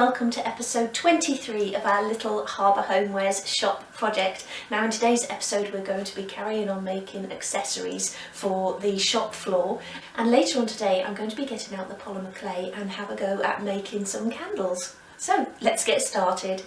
welcome to episode 23 of our Little Harbour Homewares shop project. Now in today's episode we're going to be carrying on making accessories for the shop floor, and later on today I'm going to be getting out the polymer clay and have a go at making some candles. So let's get started.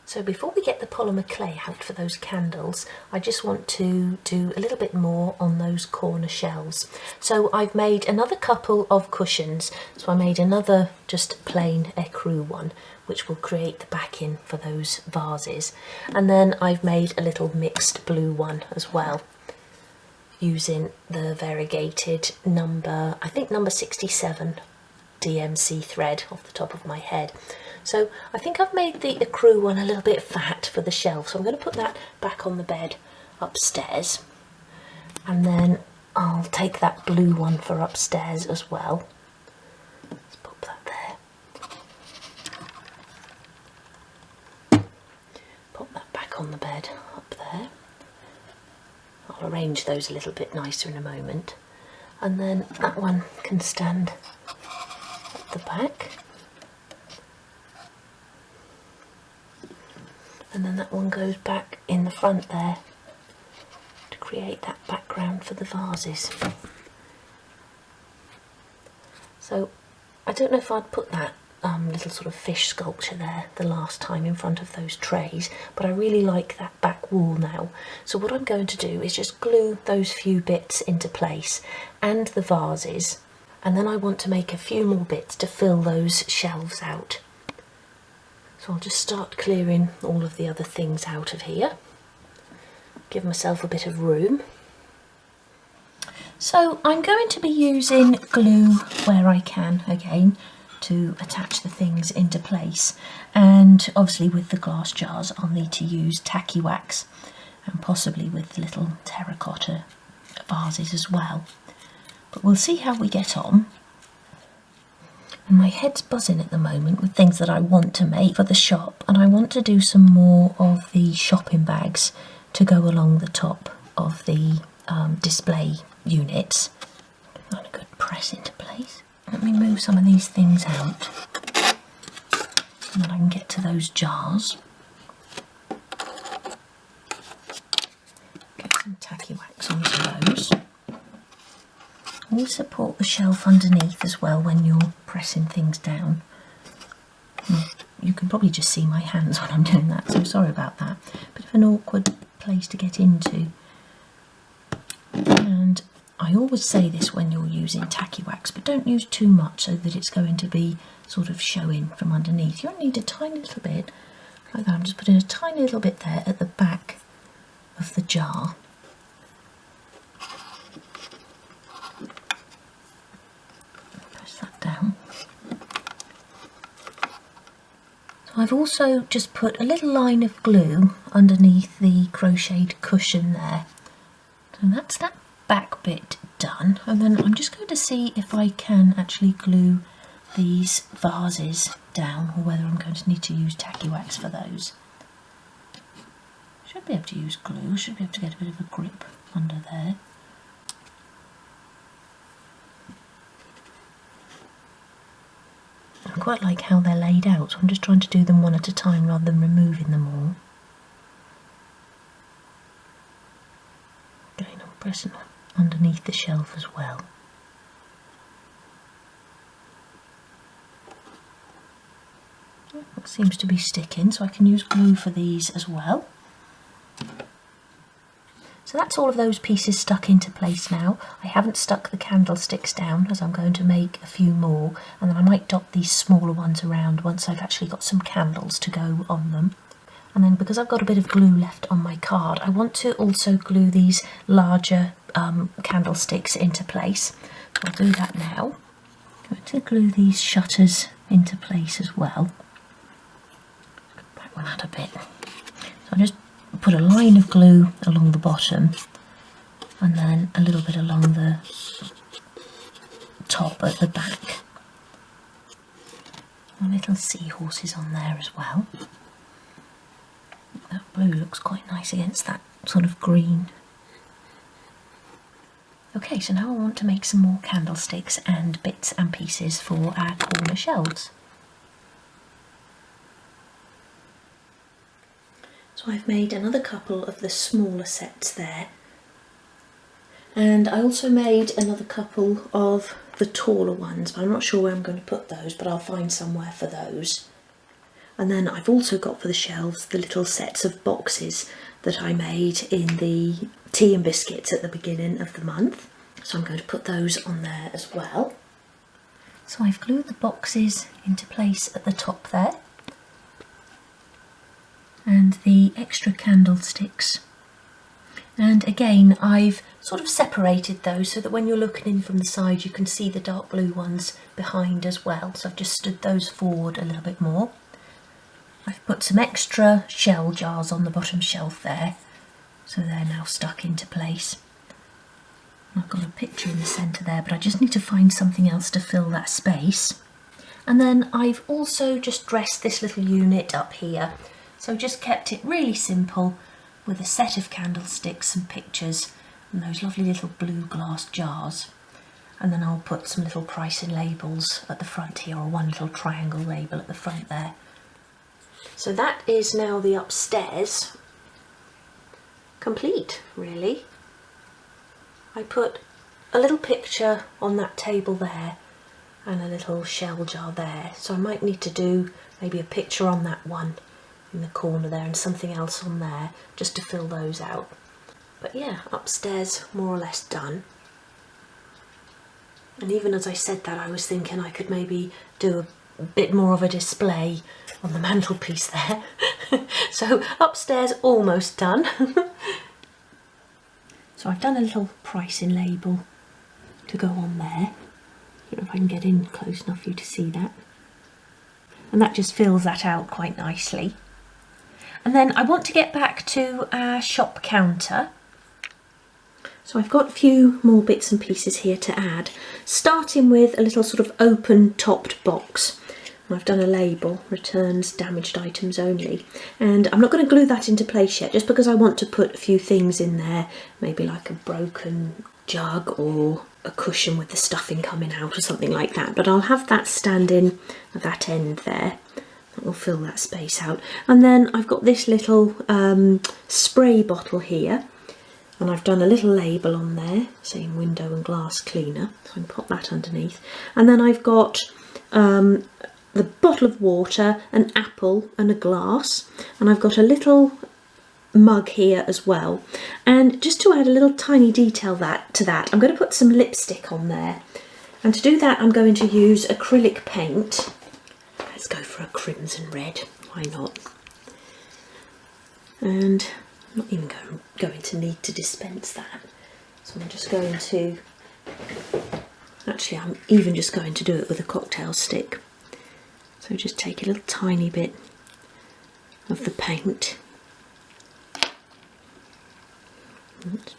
So before we get the polymer clay out for those candles, I just want to do a little bit more on those corner shelves. So I've made another couple of cushions. So I made another just plain ecru one, which will create the backing for those vases. And then I've made a little mixed blue one as well, using the variegated number 67 DMC thread off the top of my head. So I think I've made the ecru one a little bit fat for the shelf, so I'm going to put that back on the bed upstairs, and then I'll take that blue one for upstairs as well. Let's pop that there. Pop that back on the bed up there. I'll arrange those a little bit nicer in a moment, and then that one can stand at the back. And then that one goes back in the front there to create that background for the vases. So I don't know if I'd put that little sort of fish sculpture there the last time in front of those trays, but I really like that back wall now. So what I'm going to do is just glue those few bits into place and the vases, and then I want to make a few more bits to fill those shelves out. So I'll just start clearing all of the other things out of here, give myself a bit of room. So I'm going to be using glue where I can again to attach the things into place, and obviously with the glass jars I'll need to use tacky wax, and possibly with the little terracotta vases as well. But we'll see how we get on. And my head's buzzing at the moment with things that I want to make for the shop, and I want to do some more of the shopping bags to go along the top of the display units. Got a good press into place. Let me move some of these things out so that I can get to those jars. Get some tacky wax onto those. Always support the shelf underneath as well when you're pressing things down. You can probably just see my hands when I'm doing that, so sorry about that. Bit of an awkward place to get into. And I always say this when you're using tacky wax, but don't use too much so that it's going to be sort of showing from underneath. You only need a tiny little bit, like that. I'm just putting a tiny little bit there at the back of the jar. Down. So I've also just put a little line of glue underneath the crocheted cushion there. So that's that back bit done, and then I'm just going to see if I can actually glue these vases down, or whether I'm going to need to use tacky wax for those. Should be able to use glue, should be able to get a bit of a grip under there. I quite like how they're laid out, so I'm just trying to do them one at a time rather than removing them all. Again, I'm pressing underneath the shelf as well. That seems to be sticking, so I can use glue for these as well. So that's all of those pieces stuck into place now. I haven't stuck the candlesticks down, as I'm going to make a few more, and then I might dot these smaller ones around once I've actually got some candles to go on them. And then because I've got a bit of glue left on my card, I want to also glue these larger candlesticks into place. So I'll do that now. I'm going to glue these shutters into place as well. Back one out a bit. So I just put a line of glue along the bottom, and then a little bit along the top at the back. Little seahorses on there as well. That blue looks quite nice against that sort of green. Okay, so now I want to make some more candlesticks and bits and pieces for our corner shelves. So I've made another couple of the smaller sets there. And I also made another couple of the taller ones, but I'm not sure where I'm going to put those, but I'll find somewhere for those. And then I've also got for the shelves the little sets of boxes that I made in the tea and biscuits at the beginning of the month. So I'm going to put those on there as well. So I've glued the boxes into place at the top there. And the extra candlesticks. And again, I've sort of separated those so that when you're looking in from the side you can see the dark blue ones behind as well. So I've just stood those forward a little bit more. I've put some extra shell jars on the bottom shelf there, so they're now stuck into place. I've got a picture in the centre there, but I just need to find something else to fill that space. And then I've also just dressed this little unit up here. So just kept it really simple with a set of candlesticks and pictures and those lovely little blue glass jars. And then I'll put some little pricing labels at the front here, or one little triangle label at the front there. So that is now the upstairs complete, really. I put a little picture on that table there and a little shell jar there. So I might need to do maybe a picture on that one in the corner there and something else on there just to fill those out. But yeah, upstairs more or less done. And even as I said that, I was thinking I could maybe do a bit more of a display on the mantelpiece there. So upstairs almost done. So I've done a little pricing label to go on there. I don't know if I can get in close enough for you to see that. And that just fills that out quite nicely. And then I want to get back to our shop counter. So I've got a few more bits and pieces here to add, starting with a little sort of open topped box. I've done a label, returns damaged items only, and I'm not going to glue that into place yet just because I want to put a few things in there, maybe like a broken jug or a cushion with the stuffing coming out or something like that, but I'll have that standing at that end there. That will fill that space out. And then I've got this little spray bottle here, and I've done a little label on there saying window and glass cleaner, so I can pop that underneath. And then I've got the bottle of water, an apple and a glass, and I've got a little mug here as well. And just to add a little tiny detail to that, I'm going to put some lipstick on there, and to do that I'm going to use acrylic paint. Let's go for a crimson red, why not? And I'm not even going to need to dispense that, so I'm just going to, actually I'm even just going to do it with a cocktail stick. So just take a little tiny bit of the paint and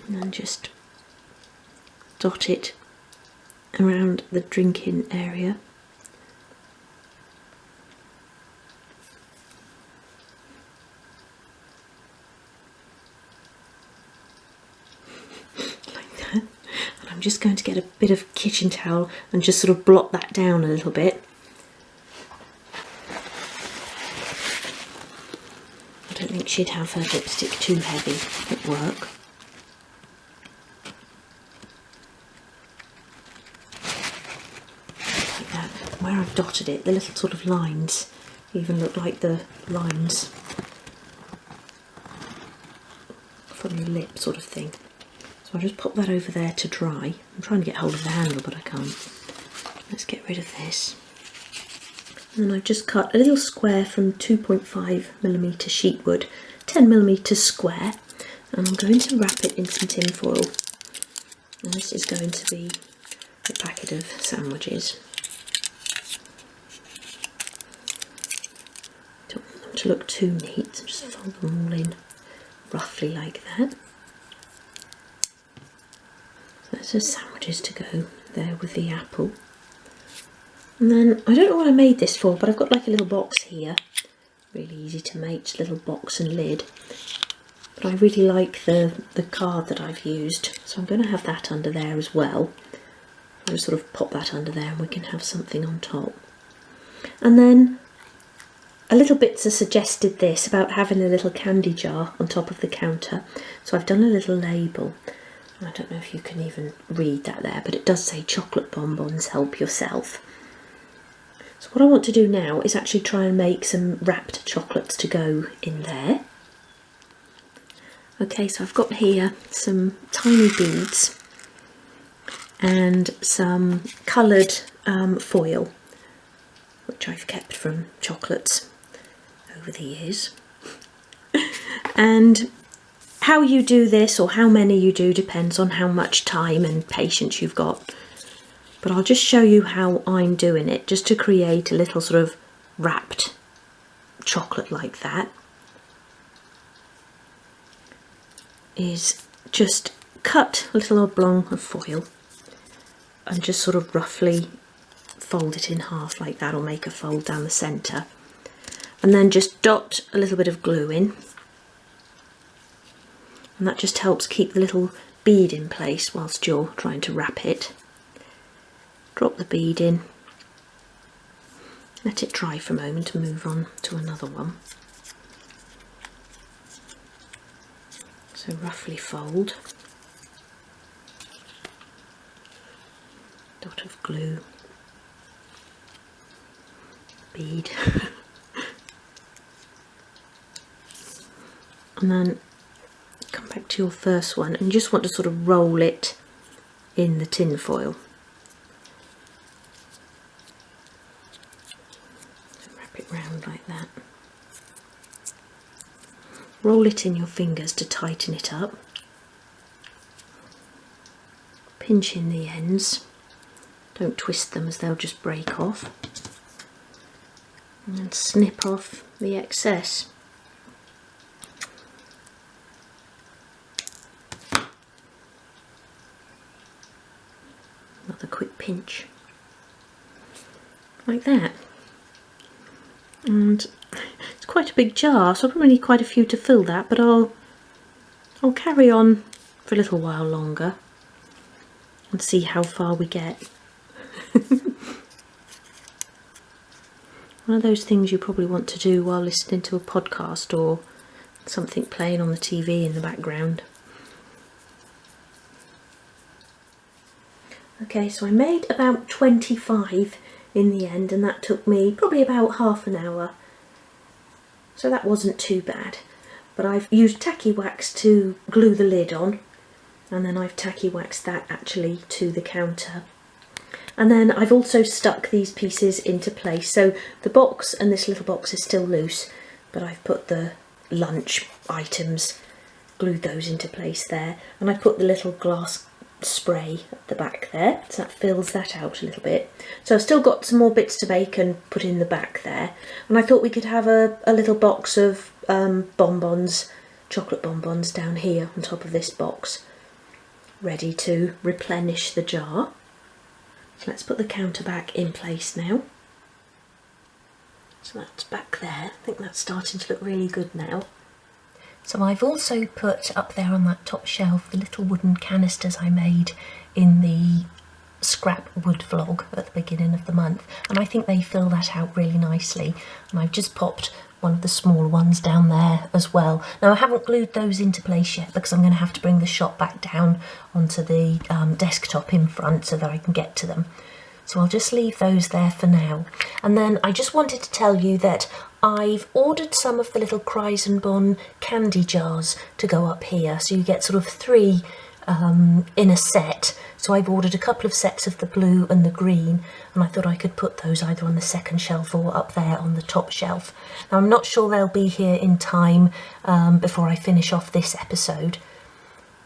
then just dot it around the drinking area. I'm just going to get a bit of kitchen towel and just sort of blot that down a little bit. I don't think she'd have her lipstick too heavy at work. Like that. Where I've dotted it, the little sort of lines even look like the lines from your lip sort of thing. So I'll just pop that over there to dry. I'm trying to get hold of the handle, but I can't. Let's get rid of this. And then I've just cut a little square from 2.5mm sheet wood, 10mm square, and I'm going to wrap it in some tin foil. And this is going to be a packet of sandwiches. Don't want them to look too neat, so just fold them all in roughly like that. So there's sandwiches to go there with the apple. And then, I don't know what I made this for, but I've got like a little box here. Really easy to make, just a little box and lid. But I really like the card that I've used, so I'm going to have that under there as well. I'll just sort of pop that under there and we can have something on top. And then a little bits are suggested this about having a little candy jar on top of the counter. So I've done a little label. I don't know if you can even read that there, but it does say chocolate bonbons, help yourself. So what I want to do now is actually try and make some wrapped chocolates to go in there. Okay, so I've got here some tiny beads and some coloured foil, which I've kept from chocolates over the years. And how you do this, or how many you do, depends on how much time and patience you've got. But I'll just show you how I'm doing it, just to create a little sort of wrapped chocolate like that. Is just cut a little oblong of foil and just sort of roughly fold it in half like that, or make a fold down the centre, and then just dot a little bit of glue in, and that just helps keep the little bead in place whilst you're trying to wrap it. Drop the bead in, let it dry for a moment and move on to another one. So roughly fold, dot of glue, bead, and then come back to your first one and you just want to sort of roll it in the tin foil. Wrap it round like that. Roll it in your fingers to tighten it up. Pinch in the ends. Don't twist them as they'll just break off. And then snip off the excess. Another quick pinch. Like that. And it's quite a big jar, so I probably need quite a few to fill that, but I'll carry on for a little while longer and see how far we get. One of those things you probably want to do while listening to a podcast or something playing on the TV in the background. Okay, so I made about 25 in the end, and that took me probably about half an hour. So that wasn't too bad. But I've used tacky wax to glue the lid on, and then I've tacky waxed that actually to the counter. And then I've also stuck these pieces into place. So the box and this little box is still loose, but I've put the lunch items, glued those into place there, and I put the little glass spray at the back there, so that fills that out a little bit. So I've still got some more bits to make and put in the back there, and I thought we could have a little box of bonbons, chocolate bonbons down here on top of this box, ready to replenish the jar. So let's put the counter back in place now. So that's back there. I think that's starting to look really good now. So I've also put up there on that top shelf the little wooden canisters I made in the scrap wood vlog at the beginning of the month, and I think they fill that out really nicely, and I've just popped one of the small ones down there as well. Now I haven't glued those into place yet because I'm going to have to bring the shop back down onto the desktop in front so that I can get to them. So I'll just leave those there for now. And then I just wanted to tell you that I've ordered some of the little Kreisenbon candy jars to go up here. So you get sort of 3 in a set. So I've ordered a couple of sets of the blue and the green, and I thought I could put those either on the second shelf or up there on the top shelf. Now I'm not sure they'll be here in time before I finish off this episode.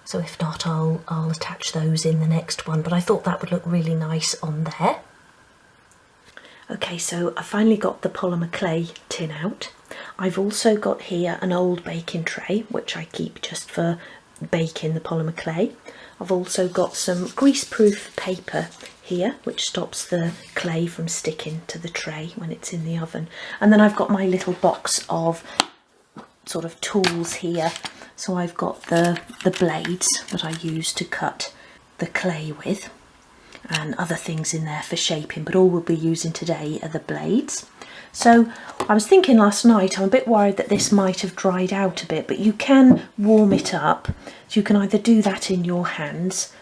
So if not, I'll attach those in the next one, but I thought that would look really nice on there. Okay, so I finally got the polymer clay tin out. I've also got here an old baking tray, which I keep just for baking the polymer clay. I've also got some grease-proof paper here, which stops the clay from sticking to the tray when it's in the oven. And then I've got my little box of sort of tools here. So I've got the blades that I use to cut the clay with, and other things in there for shaping, but all we'll be using today are the blades. So I was thinking last night, I'm a bit worried that this might have dried out a bit, but you can warm it up. So you can either do that in your hands,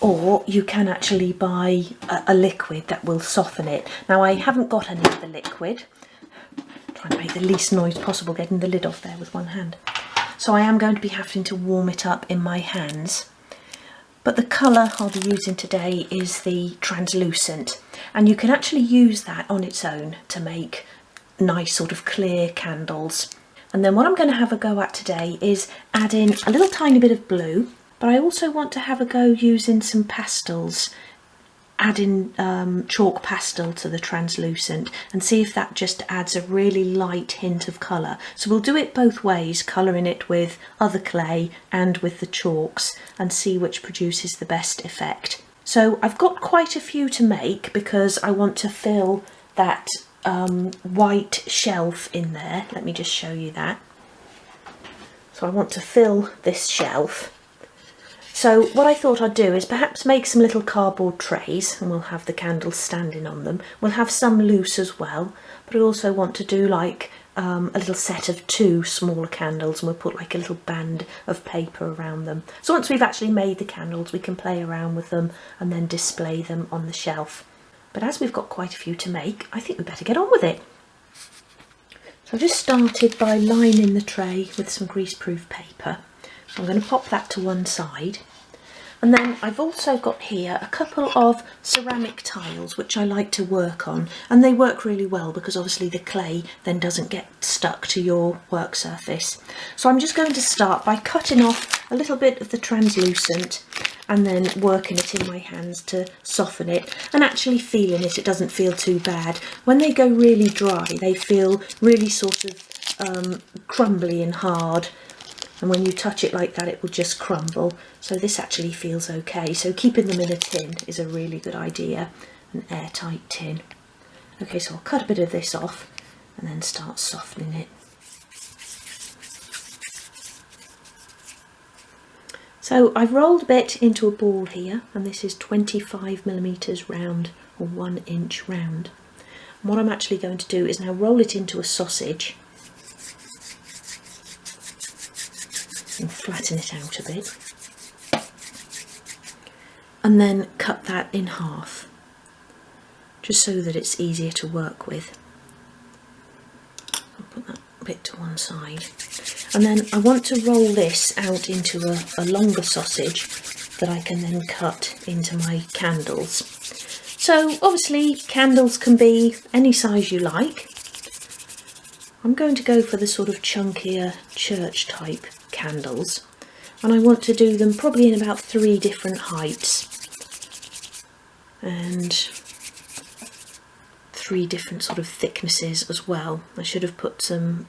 or you can actually buy a liquid that will soften it. Now I haven't got any of the liquid. I'm trying to make the least noise possible getting the lid off there with one hand. So I am going to be having to warm it up in my hands. But the colour I'll be using today is the translucent, and you can actually use that on its own to make nice sort of clear candles. And then what I'm going to have a go at today is add in a little tiny bit of blue, but I also want to have a go using some pastels, adding chalk pastel to the translucent, and see if that just adds a really light hint of colour. So we'll do it both ways, colouring it with other clay and with the chalks, and see which produces the best effect. So I've got quite a few to make because I want to fill that white shelf in there. Let me just show you that. So I want to fill this shelf. So what I thought I'd do is perhaps make some little cardboard trays, and we'll have the candles standing on them. We'll have some loose as well, but I also want to do like a little set of 2 smaller candles, and we'll put like a little band of paper around them. So once we've actually made the candles, we can play around with them and then display them on the shelf. But as we've got quite a few to make, I think we better get on with it. So I've just started by lining the tray with some greaseproof paper. So I'm going to pop that to one side, and then I've also got here a couple of ceramic tiles which I like to work on, and they work really well because obviously the clay then doesn't get stuck to your work surface. So I'm just going to start by cutting off a little bit of the translucent and then working it in my hands to soften it, and actually feeling it. It doesn't feel too bad. When they go really dry, they feel really sort of crumbly and hard. And when you touch it like that, it will just crumble. So this actually feels okay. So keeping them in a tin is a really good idea, an airtight tin. Okay, so I'll cut a bit of this off and then start softening it. So I've rolled a bit into a ball here, and this is 25mm round, or 1 inch round. And what I'm actually going to do is now roll it into a sausage and flatten it out a bit, and then cut that in half, just so that it's easier to work with. I'll put that bit to one side, and then I want to roll this out into a longer sausage that I can then cut into my candles. So obviously candles can be any size you like. I'm going to go for the sort of chunkier church type candles, and I want to do them probably in about 3 different heights and 3 different sort of thicknesses as well. I should have put some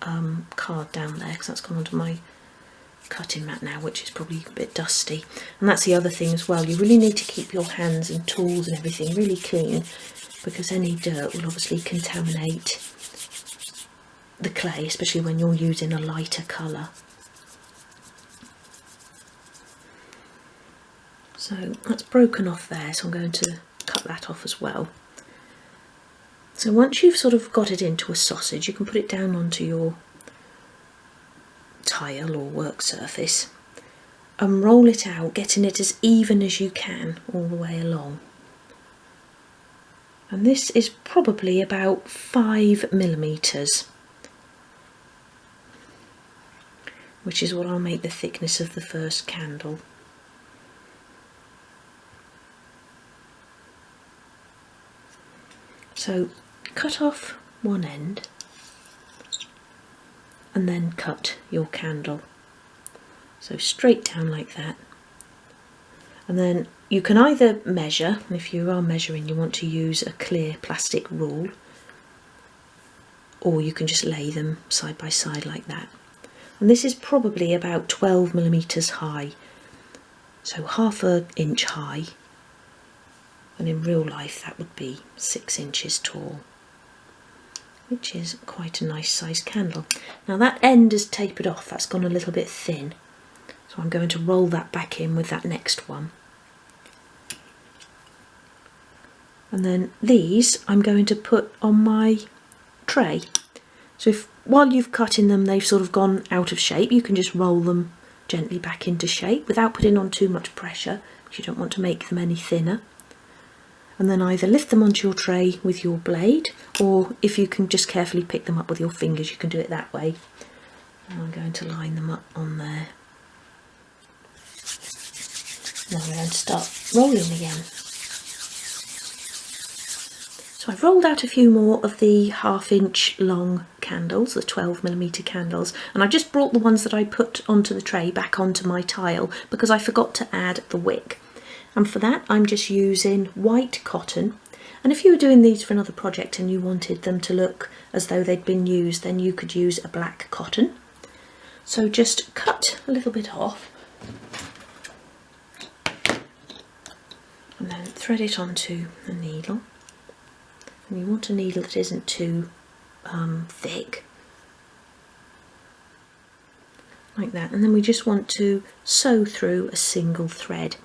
card down there because that's gone onto my cutting mat now, which is probably a bit dusty. And that's the other thing as well, you really need to keep your hands and tools and everything really clean, because any dirt will obviously contaminate the clay, especially when you're using a lighter colour. So that's broken off there, so I'm going to cut that off as well. So once you've sort of got it into a sausage, you can put it down onto your tile or work surface and roll it out, getting it as even as you can all the way along. And this is probably about 5mm, which is what I'll make the thickness of the first candle. So cut off one end and then cut your candle. So straight down like that. And then you can either measure, and if you are measuring you want to use a clear plastic rule, or you can just lay them side by side like that. And this is probably about 12mm high, so ½ an inch high, and in real life that would be 6 inches tall, which is quite a nice sized candle. Now that end is tapered off, that's gone a little bit thin, so I'm going to roll that back in with that next one. And then these I'm going to put on my tray. So if while you've cutting them they've sort of gone out of shape, you can just roll them gently back into shape without putting on too much pressure, because you don't want to make them any thinner. And then either lift them onto your tray with your blade, or if you can just carefully pick them up with your fingers, you can do it that way. And I'm going to line them up on there. Now we're going to start rolling again. So I've rolled out a few more of the 1/2 inch long candles, the 12mm candles, and I've just brought the ones that I put onto the tray back onto my tile because I forgot to add the wick. And for that I'm just using white cotton, and if you were doing these for another project and you wanted them to look as though they'd been used, then you could use a black cotton. So just cut a little bit off and then thread it onto a needle. And you want a needle that isn't too thick, like that. And then we just want to sew through a single thread.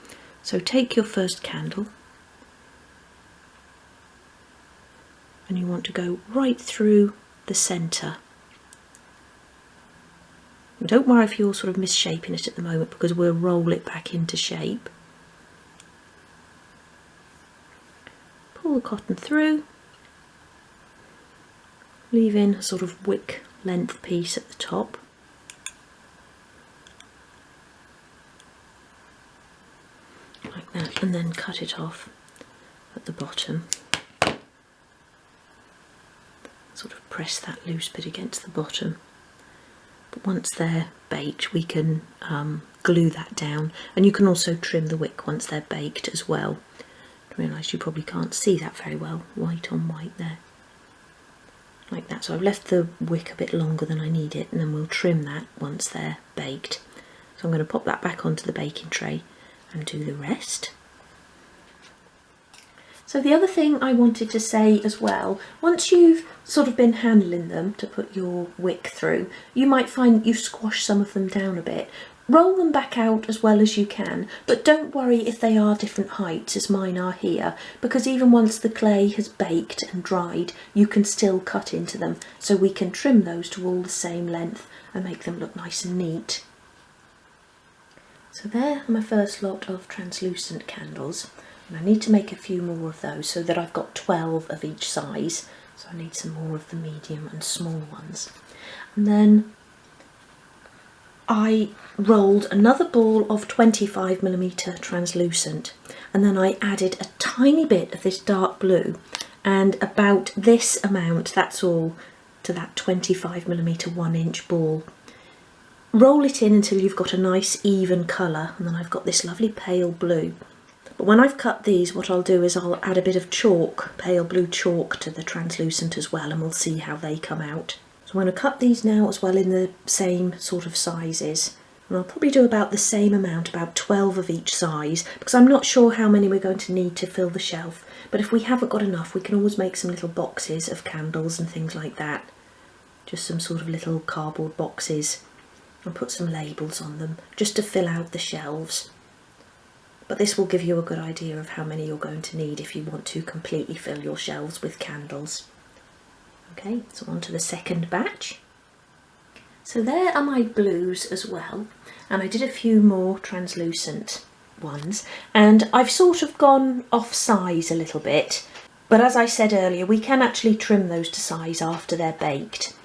So take your first candle and you want to go right through the centre. And don't worry if you're sort of misshaping it at the moment, because we'll roll it back into shape. Pull the cotton through, leaving a sort of wick length piece at the top. Like that, and then cut it off at the bottom. Sort of press that loose bit against the bottom. But once they're baked we can glue that down, and you can also trim the wick once they're baked as well. I realise you probably can't see that very well, white on white there. Like that. So I've left the wick a bit longer than I need it, and then we'll trim that once they're baked. So I'm going to pop that back onto the baking tray and do the rest. So the other thing I wanted to say as well, once you've sort of been handling them to put your wick through, you might find you squash some of them down a bit. Roll them back out as well as you can, but don't worry if they are different heights as mine are here, because even once the clay has baked and dried, you can still cut into them, so we can trim those to all the same length and make them look nice and neat. So there are my first lot of translucent candles, and I need to make a few more of those so that I've got 12 of each size, so I need some more of the medium and small ones. And then I rolled another ball of 25mm translucent, and then I added a tiny bit of this dark blue, and about this amount, that's all, to that 25mm 1-inch ball. Roll it in until you've got a nice even colour, and then I've got this lovely pale blue. But when I've cut these, what I'll do is I'll add a bit of chalk, pale blue chalk, to the translucent as well, and we'll see how they come out. So I'm going to cut these now as well in the same sort of sizes, and I'll probably do about the same amount, about 12 of each size, because I'm not sure how many we're going to need to fill the shelf. But if we haven't got enough, we can always make some little boxes of candles and things like that. Just some sort of little cardboard boxes, and put some labels on them just to fill out the shelves. But this will give you a good idea of how many you're going to need if you want to completely fill your shelves with candles. Okay, so on to the second batch. So there are my blues as well, and I did a few more translucent ones, and I've sort of gone off size a little bit, but as I said earlier, we can actually trim those to size after they're baked.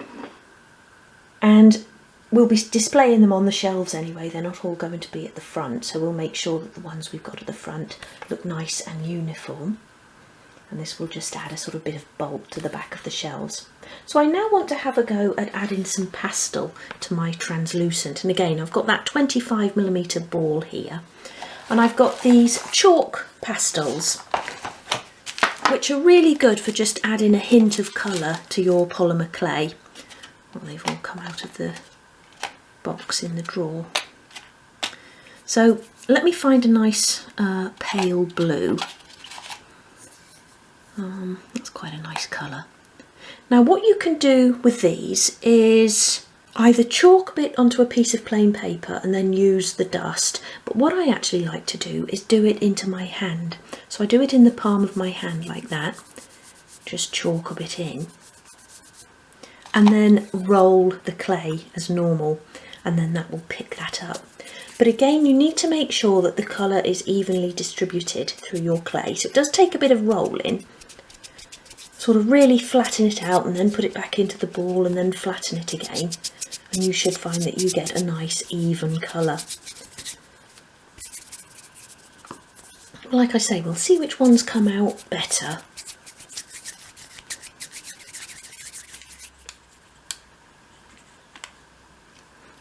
And we'll be displaying them on the shelves anyway, they're not all going to be at the front, so we'll make sure that the ones we've got at the front look nice and uniform. And this will just add a sort of bit of bulk to the back of the shelves. So I now want to have a go at adding some pastel to my translucent, and again I've got that 25mm ball here, and I've got these chalk pastels, which are really good for just adding a hint of colour to your polymer clay. Well, they've all come out of the box in the drawer. So let me find a nice pale blue. That's quite a nice colour. Now what you can do with these is either chalk a bit onto a piece of plain paper and then use the dust, but what I actually like to do is do it into my hand. So I do it in the palm of my hand like that, just chalk a bit in, and then roll the clay as normal, and then that will pick that up. But again, you need to make sure that the colour is evenly distributed through your clay, so it does take a bit of rolling. Sort of really flatten it out and then put it back into the ball and then flatten it again, and you should find that you get a nice even colour. Like I say, we'll see which ones come out better.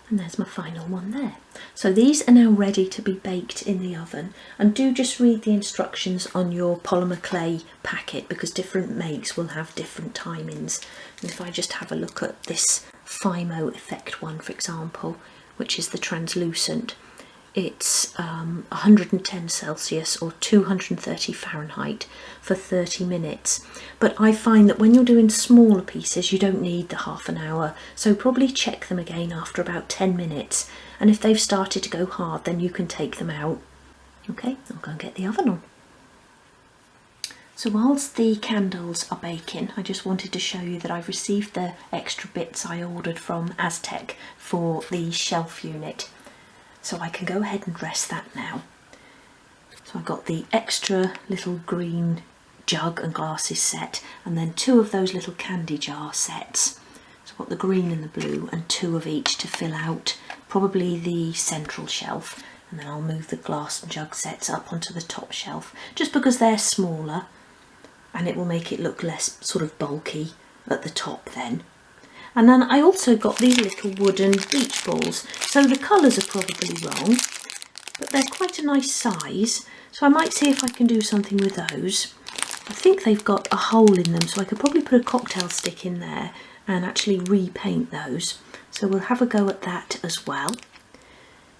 And there's my final one there. So these are now ready to be baked in the oven, and do just read the instructions on your polymer clay packet, because different makes will have different timings. And if I just have a look at this Fimo Effect one, for example, which is the translucent, it's 110 Celsius or 230 Fahrenheit for 30 minutes. But I find that when you're doing smaller pieces, you don't need the half an hour. So probably check them again after about 10 minutes. And if they've started to go hard, then you can take them out. Okay, I'll go and get the oven on. So whilst the candles are baking, I just wanted to show you that I've received the extra bits I ordered from Aztec for the shelf unit. So I can go ahead and rest that now. So I've got the extra little green jug and glasses set, and then 2 of those little candy jar sets. So I've got the green and the blue, and 2 of each to fill out probably the central shelf, and then I'll move the glass and jug sets up onto the top shelf, just because they're smaller and it will make it look less sort of bulky at the top then. And then I also got these little wooden beach balls. So the colours are probably wrong, but they're quite a nice size. So I might see if I can do something with those. I think they've got a hole in them, so I could probably put a cocktail stick in there and actually repaint those. So we'll have a go at that as well.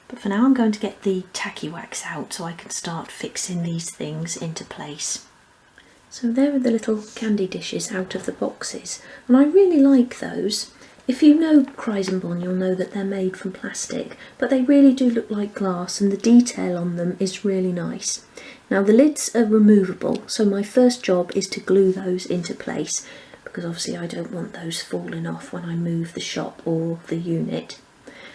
But for now I'm going to get the tacky wax out so I can start fixing these things into place. So there are the little candy dishes out of the boxes, and I really like those. If you know Chrysanthemum, you'll know that they're made from plastic, but they really do look like glass, and the detail on them is really nice. Now the lids are removable, so my first job is to glue those into place, because obviously I don't want those falling off when I move the shop or the unit.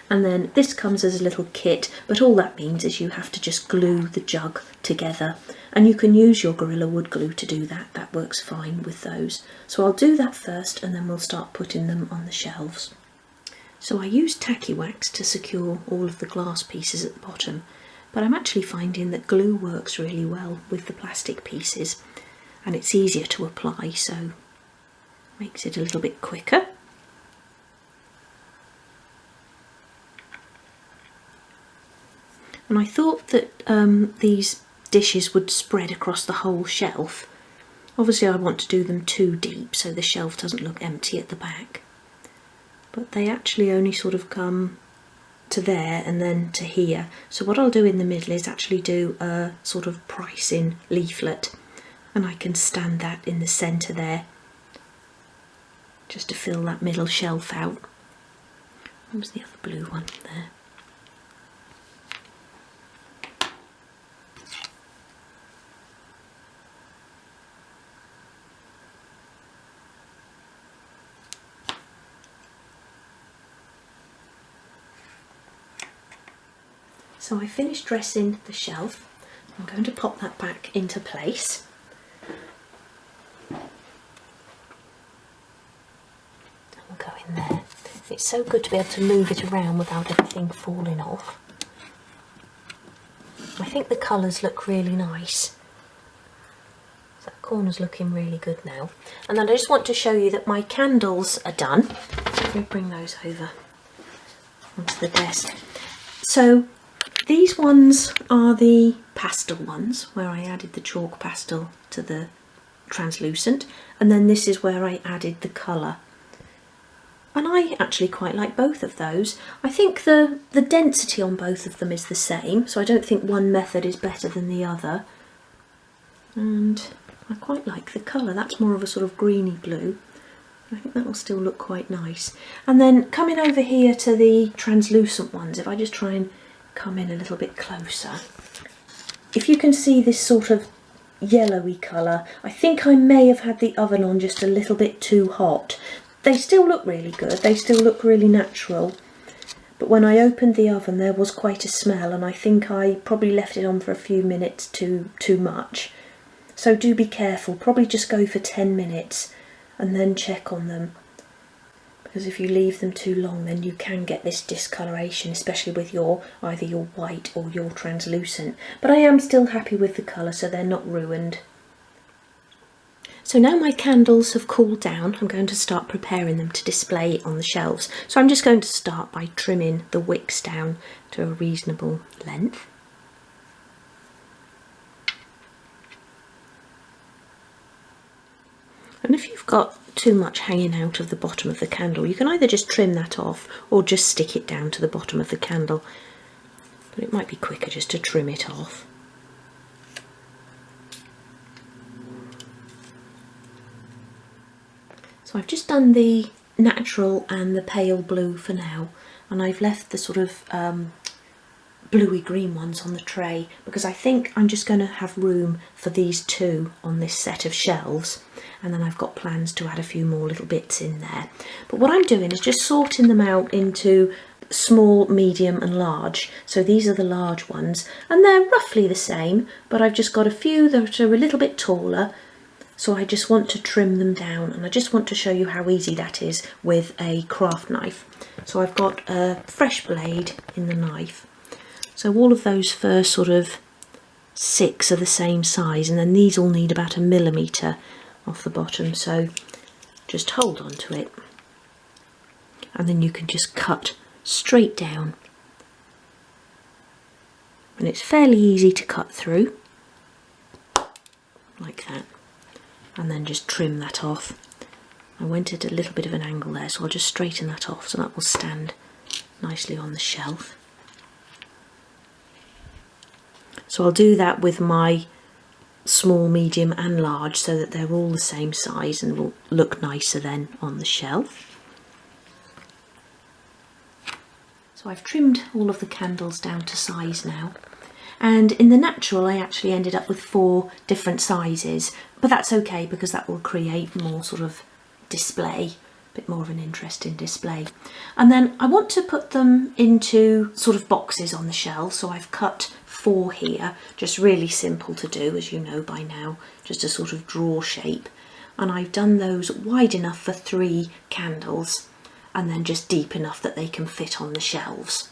And then this comes as a little kit, but all that means is you have to just glue the jug together, and you can use your Gorilla Wood glue to do that. That works fine with those. So I'll do that first, and then we'll start putting them on the shelves. So I use tacky wax to secure all of the glass pieces at the bottom, but I'm actually finding that glue works really well with the plastic pieces, and it's easier to apply, so makes it a little bit quicker. And I thought that these dishes would spread across the whole shelf. Obviously I want to do them too deep so the shelf doesn't look empty at the back. But they actually only sort of come to there and then to here. So what I'll do in the middle is actually do a sort of pricing leaflet, and I can stand that in the centre there just to fill that middle shelf out. What was the other blue one there? So I finished dressing the shelf. I'm going to pop that back into place. We'll go in there. It's so good to be able to move it around without everything falling off. I think the colours look really nice. So that corner's looking really good now. And then I just want to show you that my candles are done. Let me bring those over onto the desk. So these ones are the pastel ones, where I added the chalk pastel to the translucent, and then this is where I added the colour. And I actually quite like both of those. I think the density on both of them is the same, so I don't think one method is better than the other. And I quite like the colour. That's more of a sort of greeny blue, I think that will still look quite nice. And then coming over here to the translucent ones, if I just try and come in a little bit closer, if you can see this sort of yellowy colour, I think I may have had the oven on just a little bit too hot. They still look really good, they still look really natural, but when I opened the oven there was quite a smell, and I think I probably left it on for a few minutes too much. So do be careful, probably just go for 10 minutes and then check on them, because if you leave them too long then you can get this discoloration, especially with either your white or your translucent. But I am still happy with the colour, so they're not ruined. So now my candles have cooled down, I'm going to start preparing them to display on the shelves. So I'm just going to start by trimming the wicks down to a reasonable length. And if you've got too much hanging out of the bottom of the candle, you can either just trim that off or just stick it down to the bottom of the candle. But it might be quicker just to trim it off. So I've just done the natural and the pale blue for now, and I've left the sort of bluey green ones on the tray because I think I'm just going to have room for these two on this set of shelves, and then I've got plans to add a few more little bits in there. But what I'm doing is just sorting them out into small, medium and large. So these are the large ones and they're roughly the same, but I've just got a few that are a little bit taller, so I just want to trim them down, and I just want to show you how easy that is with a craft knife. So I've got a fresh blade in the knife. So all of those first sort of 6 are the same size, and then these all need about 1 millimetre off the bottom, so just hold on to it and then you can just cut straight down, and it's fairly easy to cut through like that, and then just trim that off. I went at a little bit of an angle there, so I'll just straighten that off so that will stand nicely on the shelf. So I'll do that with my small, medium and large so that they're all the same size and will look nicer then on the shelf. So I've trimmed all of the candles down to size now, and in the natural I actually ended up with 4 different sizes, but that's okay because that will create more sort of display, a bit more of an interesting display. And then I want to put them into sort of boxes on the shelf, so I've cut 4 here, just really simple to do, as you know by now, just a sort of drawer shape, and I've done those wide enough for 3 candles and then just deep enough that they can fit on the shelves.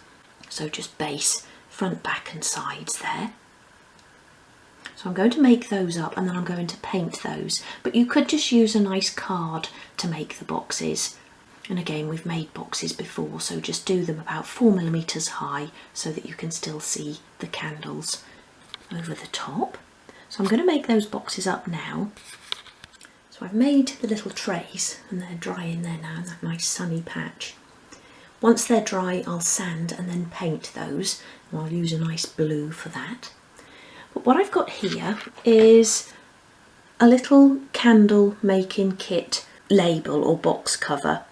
So just base, front, back and sides there. So I'm going to make those up and then I'm going to paint those, but you could just use a nice card to make the boxes. And again, we've made boxes before, so just do them about 4 millimeters high so that you can still see the candles over the top. So I'm going to make those boxes up now. So I've made the little trays and they're drying there now in that nice sunny patch. Once they're dry, I'll sand and then paint those, and I'll use a nice blue for that. But what I've got here is a little candle making kit label or box cover.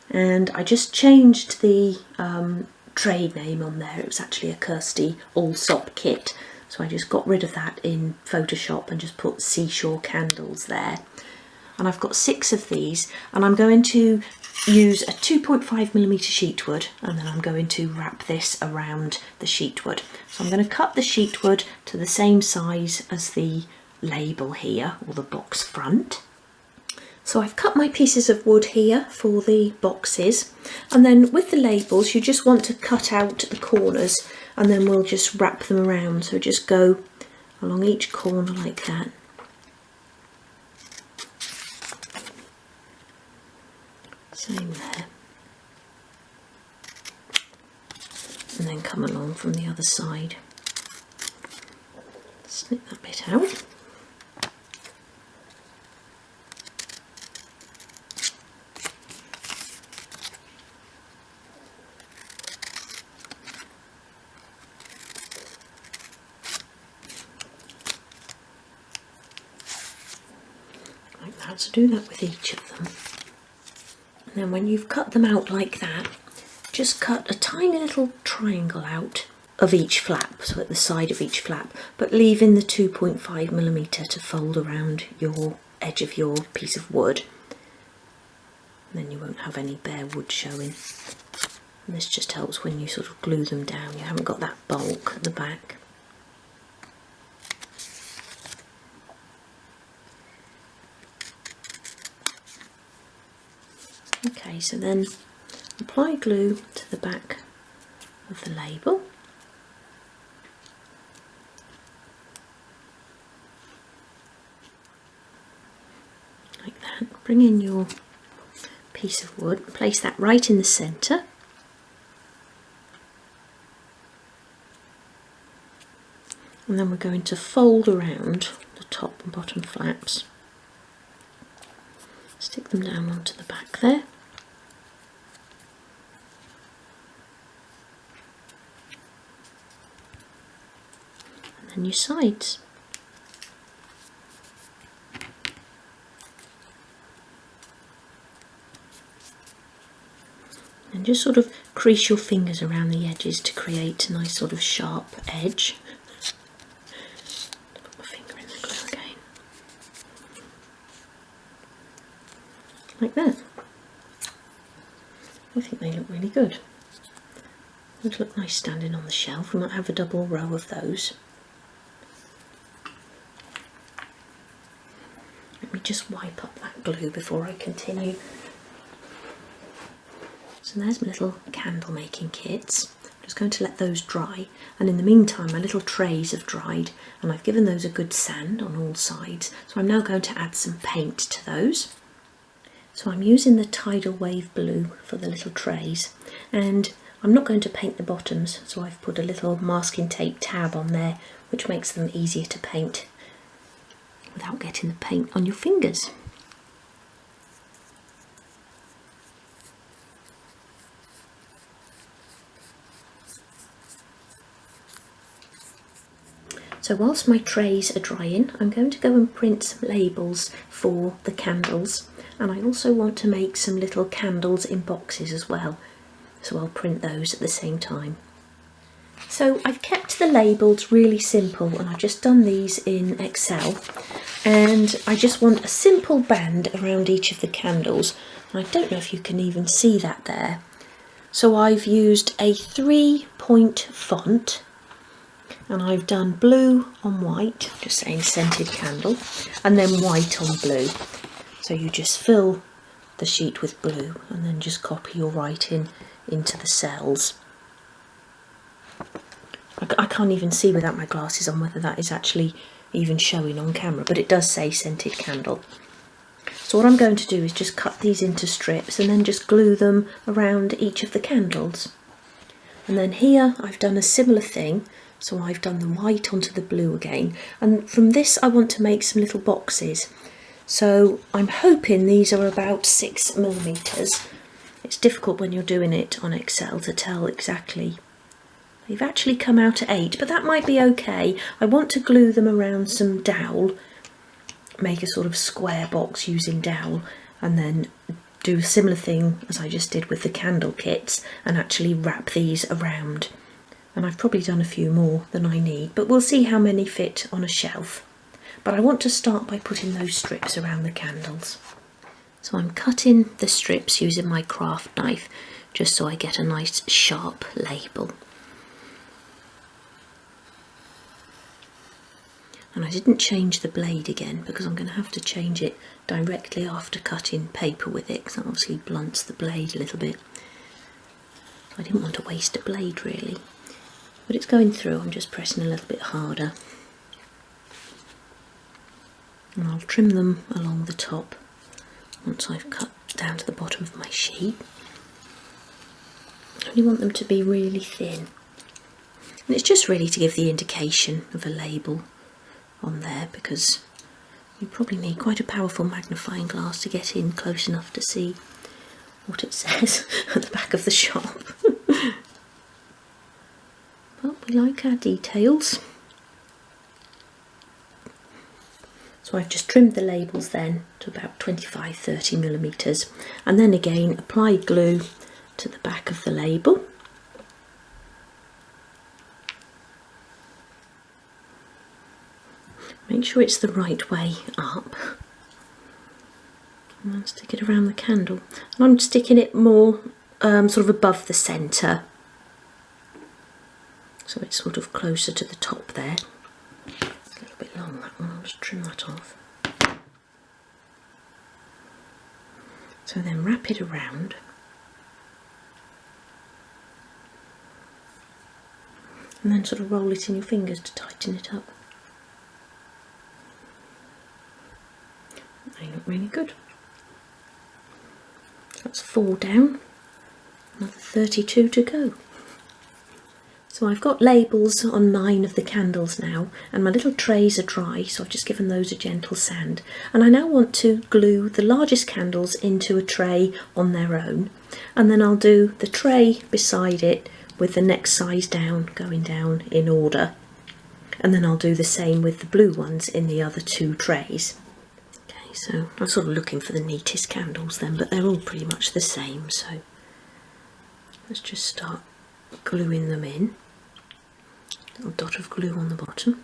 And I just changed the trade name on there. It was actually a Kirsty Allsop kit, so I just got rid of that in Photoshop and just put Seashore Candles there. And I've got 6 of these, and I'm going to use a 2.5mm sheet wood, and then I'm going to wrap this around the sheet wood. So I'm going to cut the sheet wood to the same size as the label here, or the box front. So I've cut my pieces of wood here for the boxes, and then with the labels you just want to cut out the corners and then we'll just wrap them around. So just go along each corner like that. Same there. And then come along from the other side. Snip that bit out. Like that, so do that with each of them. And then when you've cut them out like that, just cut a tiny little triangle out of each flap, so at the side of each flap, but leaving the 2.5mm to fold around your edge of your piece of wood. And then you won't have any bare wood showing. And this just helps when you sort of glue them down, you haven't got that bulk at the back. Okay, so then apply glue to the back of the label. Like that. Bring in your piece of wood, place that right in the centre. And then we're going to fold around the top and bottom flaps. Stick them down onto the back there. And then your sides. And just sort of crease your fingers around the edges to create a nice sort of sharp edge. Put my finger in the glue again. Like that. I think they look really good. Those look nice standing on the shelf. We might have a double row of those. Let me just wipe up that glue before I continue. So there's my little candle making kits. I'm just going to let those dry, and in the meantime my little trays have dried and I've given those a good sand on all sides, so I'm now going to add some paint to those. So I'm using the Tidal Wave Blue for the little trays, and I'm not going to paint the bottoms, so I've put a little masking tape tab on there which makes them easier to paint without getting the paint on your fingers. So whilst my trays are drying, I'm going to go and print some labels for the candles, and I also want to make some little candles in boxes as well, so I'll print those at the same time. So I've kept the labels really simple, and I've just done these in Excel, and I just want a simple band around each of the candles, and I don't know if you can even see that there. So I've used a 3-point font, and I've done blue on white, just saying scented candle, and then white on blue. So you just fill the sheet with blue and then just copy your writing into the cells. I can't even see without my glasses on whether that is actually even showing on camera, but it does say scented candle. So what I'm going to do is just cut these into strips and then just glue them around each of the candles. And then here I've done a similar thing. So I've done the white onto the blue again, and from this I want to make some little boxes. So I'm hoping these are about 6mm. It's difficult when you're doing it on Excel to tell exactly. They've actually come out at 8, but that might be okay. I want to glue them around some dowel, make a sort of square box using dowel, and then do a similar thing as I just did with the candle kits and actually wrap these around. And I've probably done a few more than I need, but we'll see how many fit on a shelf. But I want to start by putting those strips around the candles. So I'm cutting the strips using my craft knife, just so I get a nice sharp label. And I didn't change the blade again because I'm going to have to change it directly after cutting paper with it, because that obviously blunts the blade a little bit. I didn't want to waste a blade really. But it's going through, I'm just pressing a little bit harder. And I'll trim them along the top once I've cut down to the bottom of my sheet. I only want them to be really thin. And it's just really to give the indication of a label on there, because you probably need quite a powerful magnifying glass to get in close enough to see what it says at the back of the shop. But we like our details. So I've just trimmed the labels then to about 25-30mm, and then again apply glue to the back of the label. Make sure it's the right way up. And then stick it around the candle. And I'm sticking it more sort of above the centre, so it's sort of closer to the top there. A little bit long, that one, I'll just trim that off. So then wrap it around. And then sort of roll it in your fingers to tighten it up. They look really good. So that's 4 down, another 32 to go. So I've got labels on 9 of the candles now, and my little trays are dry, so I've just given those a gentle sand. And I now want to glue the largest candles into a tray on their own, and then I'll do the tray beside it with the next size down, going down in order. And then I'll do the same with the blue ones in the other 2 trays. Okay, so I'm sort of looking for the neatest candles then, but they're all pretty much the same, so let's just start gluing them in. Little dot of glue on the bottom.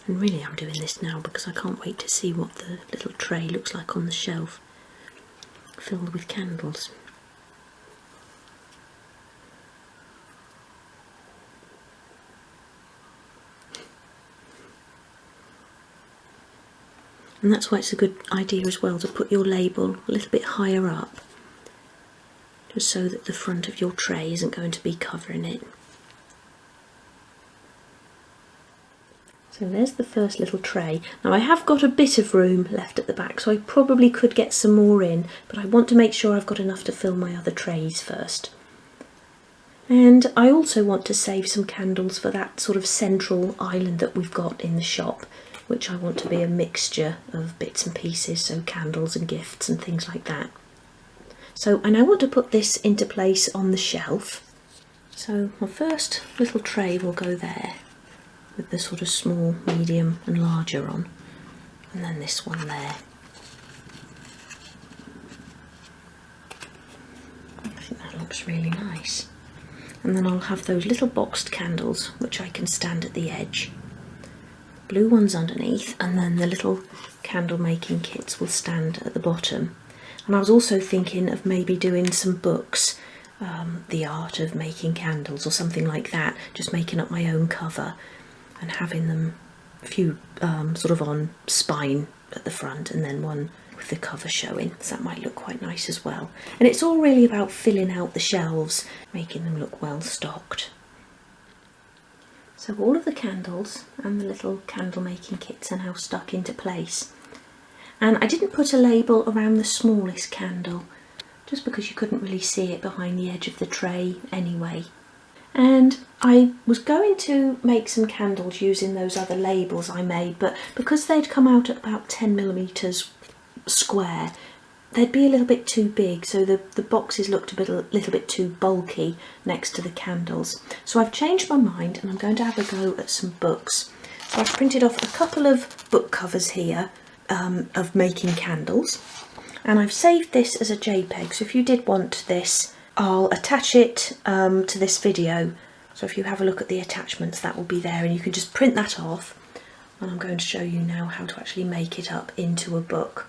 And really I'm doing this now because I can't wait to see what the little tray looks like on the shelf, filled with candles. And that's why it's a good idea as well to put your label a little bit higher up, just so that the front of your tray isn't going to be covering it. So there's the first little tray. Now I have got a bit of room left at the back, so I probably could get some more in, but I want to make sure I've got enough to fill my other trays first. And I also want to save some candles for that sort of central island that we've got in the shop, which I want to be a mixture of bits and pieces, so candles and gifts and things like that. So I now want to put this into place on the shelf. So my first little tray will go there, with the sort of small, medium and larger on, and then this one there. I think that looks really nice. And then I'll have those little boxed candles which I can stand at the edge. Blue ones underneath, and then the little candle making kits will stand at the bottom. And I was also thinking of maybe doing some books, the art of making candles or something like that, just making up my own cover and having them a few sort of on spine at the front and then one with the cover showing, so that might look quite nice as well. And it's all really about filling out the shelves, making them look well stocked. So all of the candles and the little candle making kits are now stuck into place. And I didn't put a label around the smallest candle, just because you couldn't really see it behind the edge of the tray anyway. And I was going to make some candles using those other labels I made, but because they'd come out at about 10mm square, they'd be a little bit too big, so the boxes looked a little bit too bulky next to the candles. So I've changed my mind and I'm going to have a go at some books. So I've printed off a couple of book covers here of making candles, and I've saved this as a JPEG, so if you did want this, I'll attach it to this video. So if you have a look at the attachments, that will be there, and you can just print that off. And I'm going to show you now how to actually make it up into a book.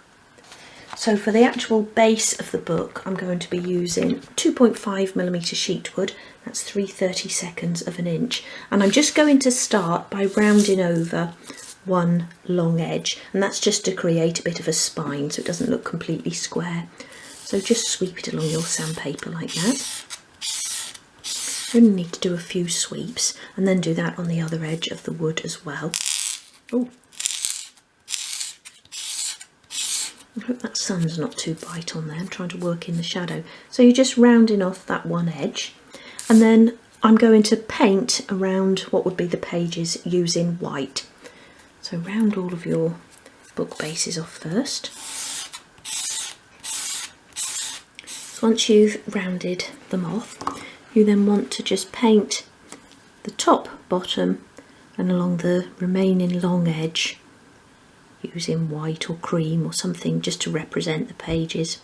So for the actual base of the book, I'm going to be using 2.5mm sheet wood. That's 3/32 of an inch. And I'm just going to start by rounding over one long edge. And that's just to create a bit of a spine so it doesn't look completely square. So just sweep it along your sandpaper like that. You only need to do a few sweeps and then do that on the other edge of the wood as well. Oh. I hope that sun's not too bright on there. I'm trying to work in the shadow. So you're just rounding off that one edge, and then I'm going to paint around what would be the pages using white. So round all of your book bases off first. So once you've rounded them off, you then want to just paint the top, bottom and along the remaining long edge using white or cream or something just to represent the pages.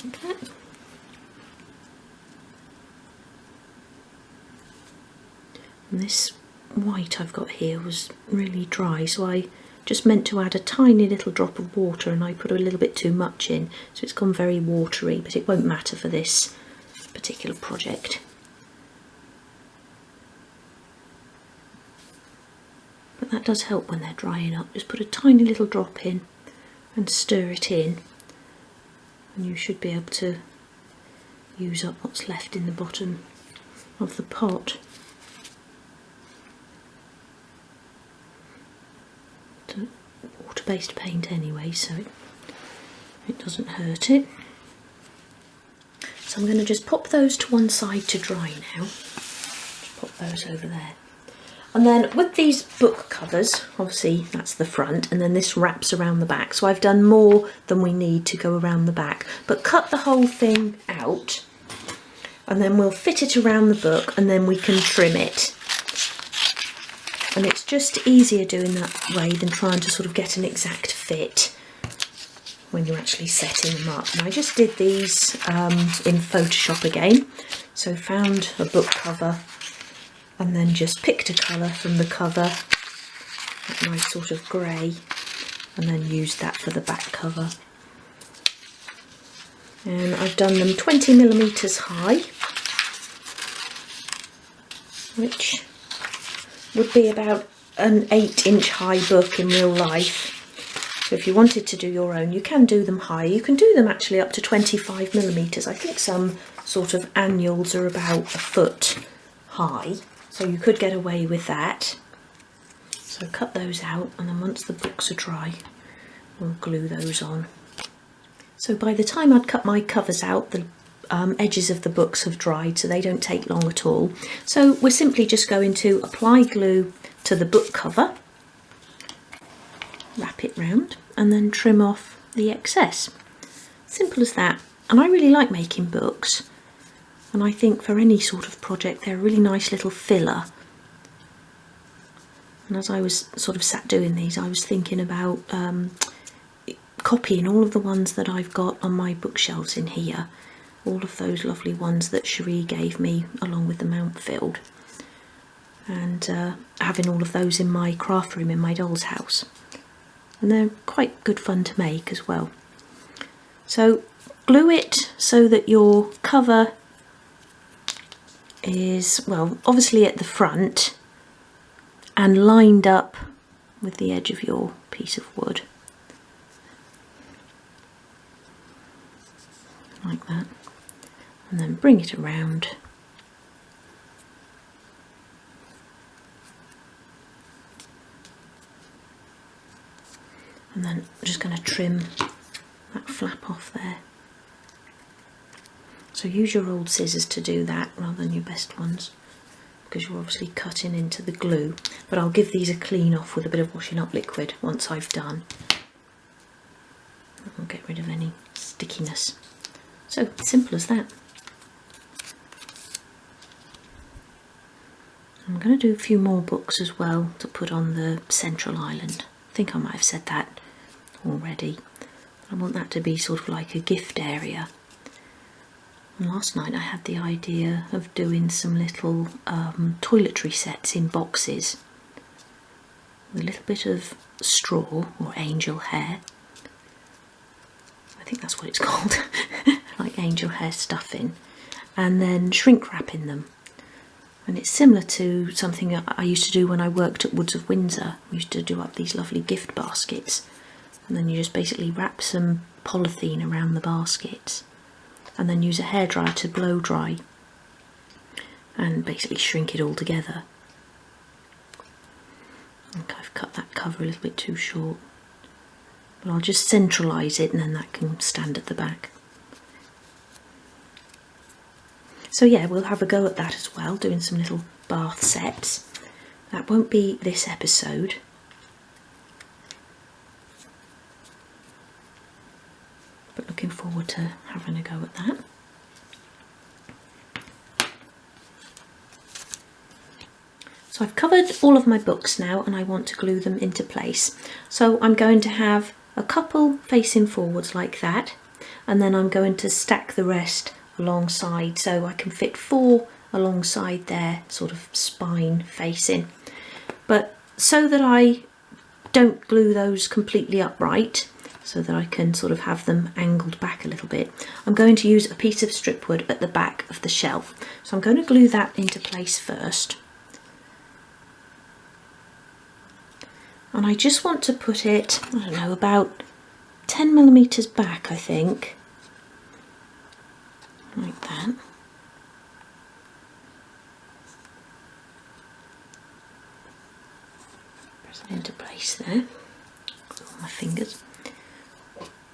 Okay. And this white I've got here was really dry, so I just meant to add a tiny little drop of water, and I put a little bit too much in, so it's gone very watery, but it won't matter for this particular project. But that does help when they're drying up. Just put a tiny little drop in and stir it in, and you should be able to use up what's left in the bottom of the pot. It's a water-based paint anyway, so it doesn't hurt it. So I'm going to just pop those to one side to dry now. Just pop those over there. And then with these book covers, obviously that's the front, and then this wraps around the back. So I've done more than we need to go around the back, but cut the whole thing out, and then we'll fit it around the book, and then we can trim it. And it's just easier doing that way than trying to sort of get an exact fit when you're actually setting them up. And I just did these in Photoshop again. So found a book cover and then just picked a colour from the cover, that nice sort of grey, and then used that for the back cover. And I've done them 20mm high, which would be about an 8-inch high book in real life. So if you wanted to do your own, you can do them high. You can do them actually up to 25mm. I think some sort of annuals are about a foot high, so you could get away with that. So cut those out, and then once the books are dry, we'll glue those on. So by the time I'd cut my covers out, the edges of the books have dried, so they don't take long at all. So we're simply just going to apply glue to the book cover, wrap it round, and then trim off the excess. Simple as that. And I really like making books, and I think for any sort of project they're a really nice little filler. And as I was sort of sat doing these, I was thinking about copying all of the ones that I've got on my bookshelves in here, all of those lovely ones that Cherie gave me along with the mount filled, and having all of those in my craft room in my doll's house. And they're quite good fun to make as well. So glue it so that your cover is, well, obviously at the front and lined up with the edge of your piece of wood, like that, and then bring it around. And then I'm just going to trim that flap off there. So use your old scissors to do that rather than your best ones, because you're obviously cutting into the glue. But I'll give these a clean off with a bit of washing up liquid once I've done. I'll get rid of any stickiness. So simple as that. I'm going to do a few more books as well to put on the central island. I think I might have said that already. I want that to be sort of like a gift area. And last night I had the idea of doing some little toiletry sets in boxes with a little bit of straw or angel hair. I think that's what it's called. Like angel hair stuffing, and then shrink wrapping them. And it's similar to something I used to do when I worked at Woods of Windsor. We used to do up these lovely gift baskets, and then you just basically wrap some polythene around the baskets and then use a hairdryer to blow dry and basically shrink it all together. I think I've cut that cover a little bit too short, but I'll just centralise it and then that can stand at the back. So yeah, we'll have a go at that as well, doing some little bath sets. That won't be this episode. But looking forward to having a go at that. So I've covered all of my books now and I want to glue them into place. So I'm going to have a couple facing forwards like that, and then I'm going to stack the rest alongside so I can fit 4 alongside there, sort of spine facing. But so that I don't glue those completely upright, so that I can sort of have them angled back a little bit, I'm going to use a piece of stripwood at the back of the shelf. So I'm going to glue that into place first. And I just want to put it, I don't know, about 10mm back, I think. Like that. Press it into place there. Glue on my fingers.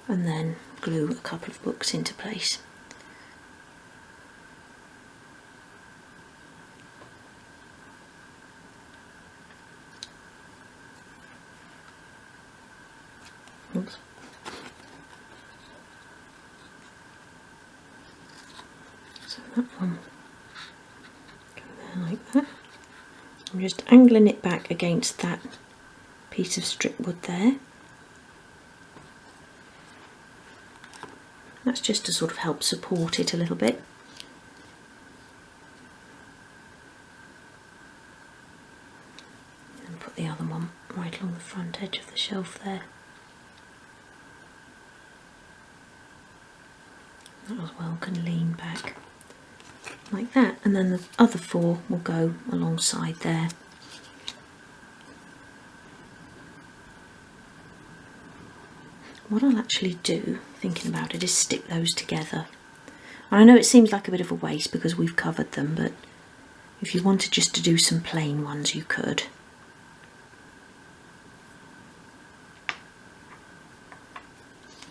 And then glue a couple of books into place. Oops. So that one go there like that. I'm just angling it back against that piece of stripwood there. That's just to sort of help support it a little bit. And put the other one right along the front edge of the shelf there. That as well can lean back like that, and then the other 4 will go alongside there. What I'll actually do, thinking about it, is stick those together. I know it seems like a bit of a waste because we've covered them, but if you wanted just to do some plain ones, you could.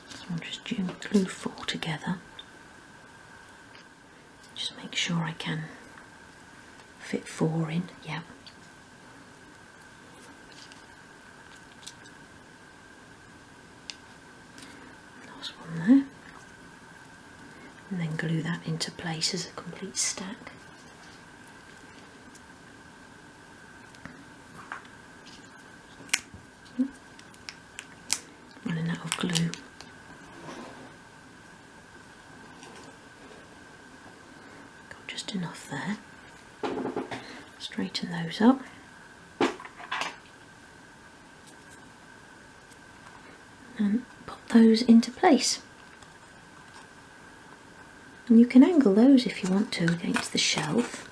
So I'll just glue 4 together. Just make sure I can fit 4 in, yeah. Last one there. And then glue that into place as a complete stack. Running out of glue. Just enough there. Straighten those up. And put those into place. And you can angle those if you want to against the shelf.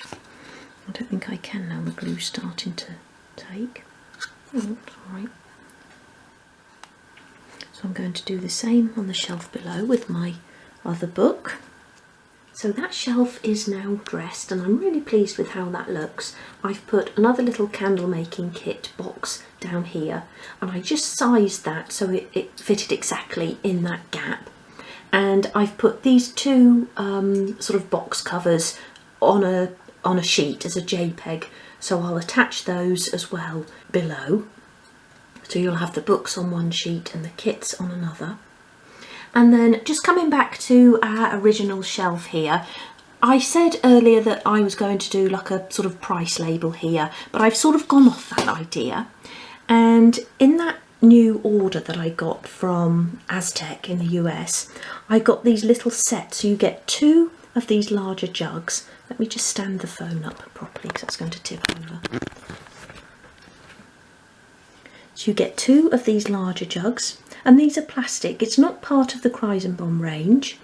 I don't think I can now, the glue's starting to take. Oh, that's alright. So I'm going to do the same on the shelf below with my other book. So that shelf is now dressed and I'm really pleased with how that looks. I've put another little candle making kit box down here and I just sized that so it fitted exactly in that gap. And I've put these 2 sort of box covers on a sheet as a JPEG, so I'll attach those as well below. So you'll have the books on one sheet and the kits on another. And then just coming back to our original shelf here, I said earlier that I was going to do like a sort of price label here, but I've sort of gone off that idea. And in that new order that I got from Aztec in the US, I got these little sets. So you get 2 of these larger jugs. Let me just stand the phone up properly because that's going to tip over. So you get 2 of these larger jugs, and these are plastic. It's not part of the Kreisenbaum range,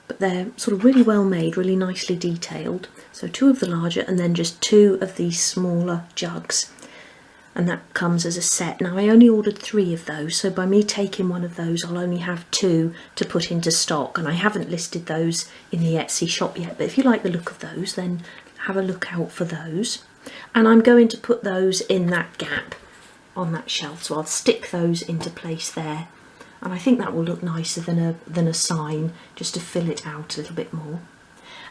but they're sort of really well made, really nicely detailed. So 2 of the larger and then just 2 of these smaller jugs. And that comes as a set. Now I only ordered 3 of those, so by me taking one of those I'll only have 2 to put into stock, and I haven't listed those in the Etsy shop yet, but if you like the look of those then have a look out for those. And I'm going to put those in that gap on that shelf, so I'll stick those into place there, and I think that will look nicer than a sign, just to fill it out a little bit more.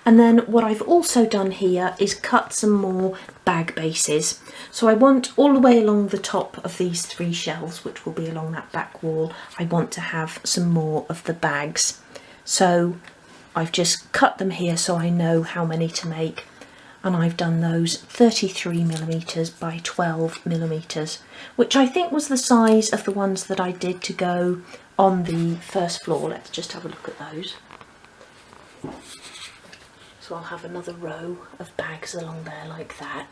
And then what I've also done here is cut some more bag bases. So I want all the way along the top of these 3 shelves, which will be along that back wall, I want to have some more of the bags. So I've just cut them here so I know how many to make. And I've done those 33mm by 12mm, which I think was the size of the ones that I did to go on the first floor. Let's just have a look at those. So I'll have another row of bags along there like that.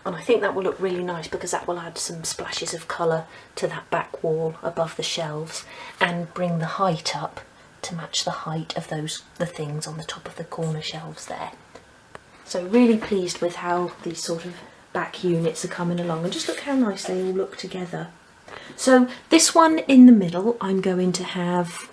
And I think that will look really nice because that will add some splashes of colour to that back wall above the shelves and bring the height up to match the height of the things on the top of the corner shelves there. So really pleased with how these sort of back units are coming along, and just look how nice they all look together. So this one in the middle I'm going to have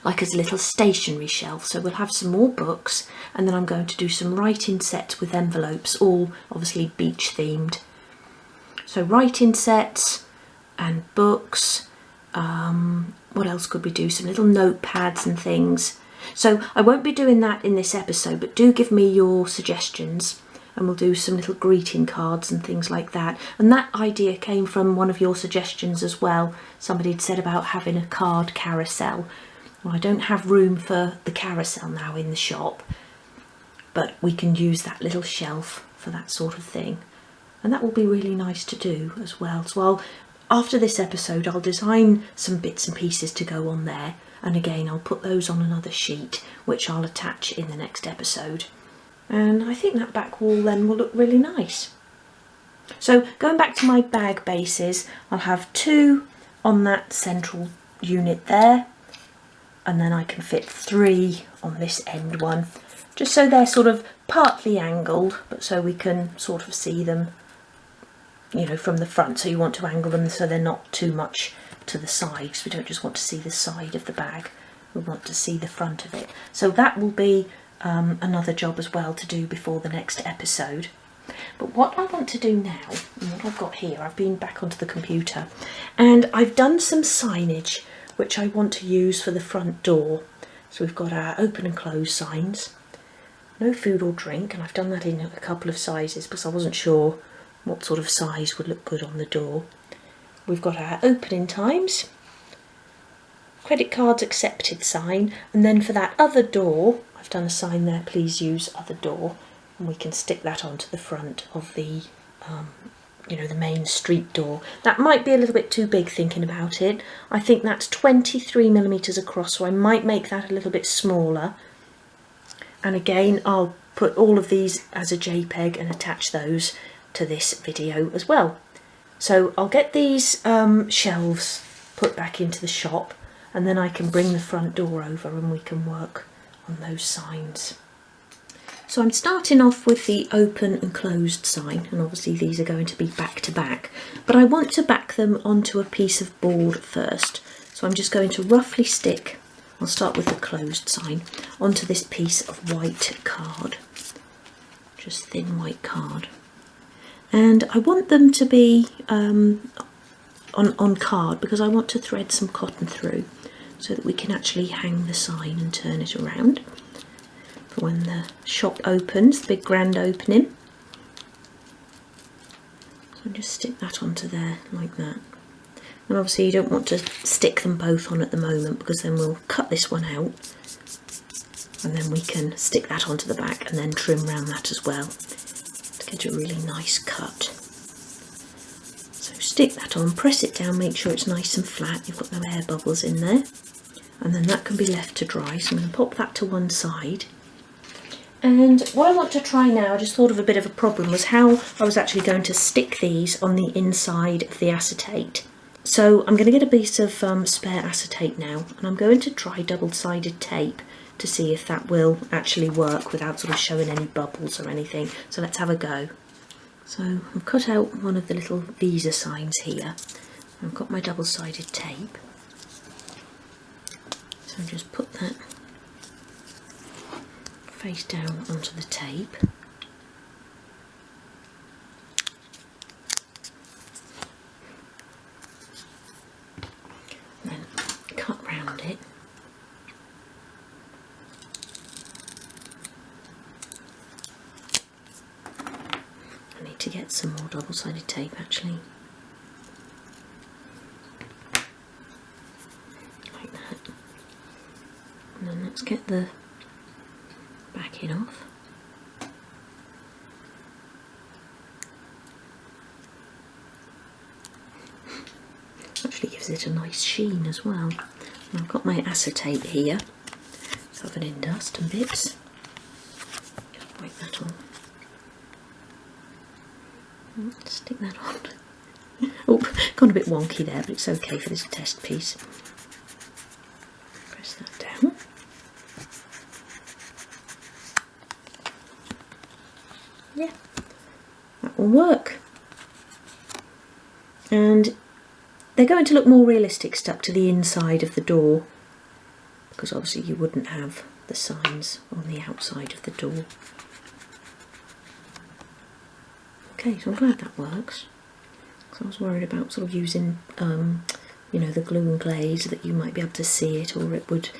like as a little stationery shelf. So we'll have some more books, and then I'm going to do some write-in sets with envelopes, all obviously beach themed. So write-in sets and books. What else could we do? Some little notepads and things. So I won't be doing that in this episode, but do give me your suggestions and we'll do some little greeting cards and things like that. And that idea came from one of your suggestions as well. Somebody had said about having a card carousel. Well, I don't have room for the carousel now in the shop, but we can use that little shelf for that sort of thing. And that will be really nice to do as well. So after this episode, I'll design some bits and pieces to go on there. And again, I'll put those on another sheet, which I'll attach in the next episode. And I think that back wall then will look really nice. So going back to my bag bases, I'll have 2 on that central unit there. And then I can fit 3 on this end one, just so they're sort of partly angled, but so we can sort of see them, you know, from the front. So you want to angle them so they're not too much to the sides. We don't just want to see the side of the bag, we want to see the front of it. So that will be another job as well to do before the next episode. But what I want to do now, and what I've got here, I've been back onto the computer and I've done some signage which I want to use for the front door. So we've got our open and close signs, no food or drink, and I've done that in a couple of sizes because I wasn't sure what sort of size would look good on the door. We've got our opening times, credit cards accepted sign, and then for that other door, I've done a sign there, please use other door, and we can stick that onto the front of the, you know, the main street door. That might be a little bit too big thinking about it. I think that's 23mm across, so I might make that a little bit smaller. And again, I'll put all of these as a JPEG and attach those to this video as well. So I'll get these shelves put back into the shop, and then I can bring the front door over and we can work on those signs. So I'm starting off with the open and closed sign, and obviously these are going to be back to back, but I want to back them onto a piece of board first. So I'm just going to roughly stick, I'll start with the closed sign, onto this piece of white card, just thin white card. And I want them to be on card because I want to thread some cotton through so that we can actually hang the sign and turn it around for when the shop opens, the big grand opening. So I'll just stick that onto there like that. And obviously you don't want to stick them both on at the moment because then we'll cut this one out and then we can stick that onto the back and then trim around that as well. Get a really nice cut. So stick that on, press it down, make sure it's nice and flat, you've got no air bubbles in there, and then that can be left to dry. So I'm going to pop that to one side. And what I want to try now, I just thought of a bit of a problem, was how I was actually going to stick these on the inside of the acetate. So I'm going to get a piece of spare acetate now, and I'm going to try double-sided tape to see if that will actually work without sort of showing any bubbles or anything. So let's have a go. So I've cut out one of the little Visa signs here. I've got my double-sided tape. So just put that face down onto the tape. And then cut round it. get some more double-sided tape actually. Like that. And then let's get the backing off. Actually gives it a nice sheen as well. And I've got my acetate here, covered in dust and bits. Just wipe that on. Stick that on. Oh, gone a bit wonky there, but it's okay for this test piece. Press that down. Yeah, that will work. And they're going to look more realistic stuck to the inside of the door, because obviously you wouldn't have the signs on the outside of the door. Okay, so I'm glad that works. So I was worried about sort of using, you know, the glue and glaze, that you might be able to see it, or it would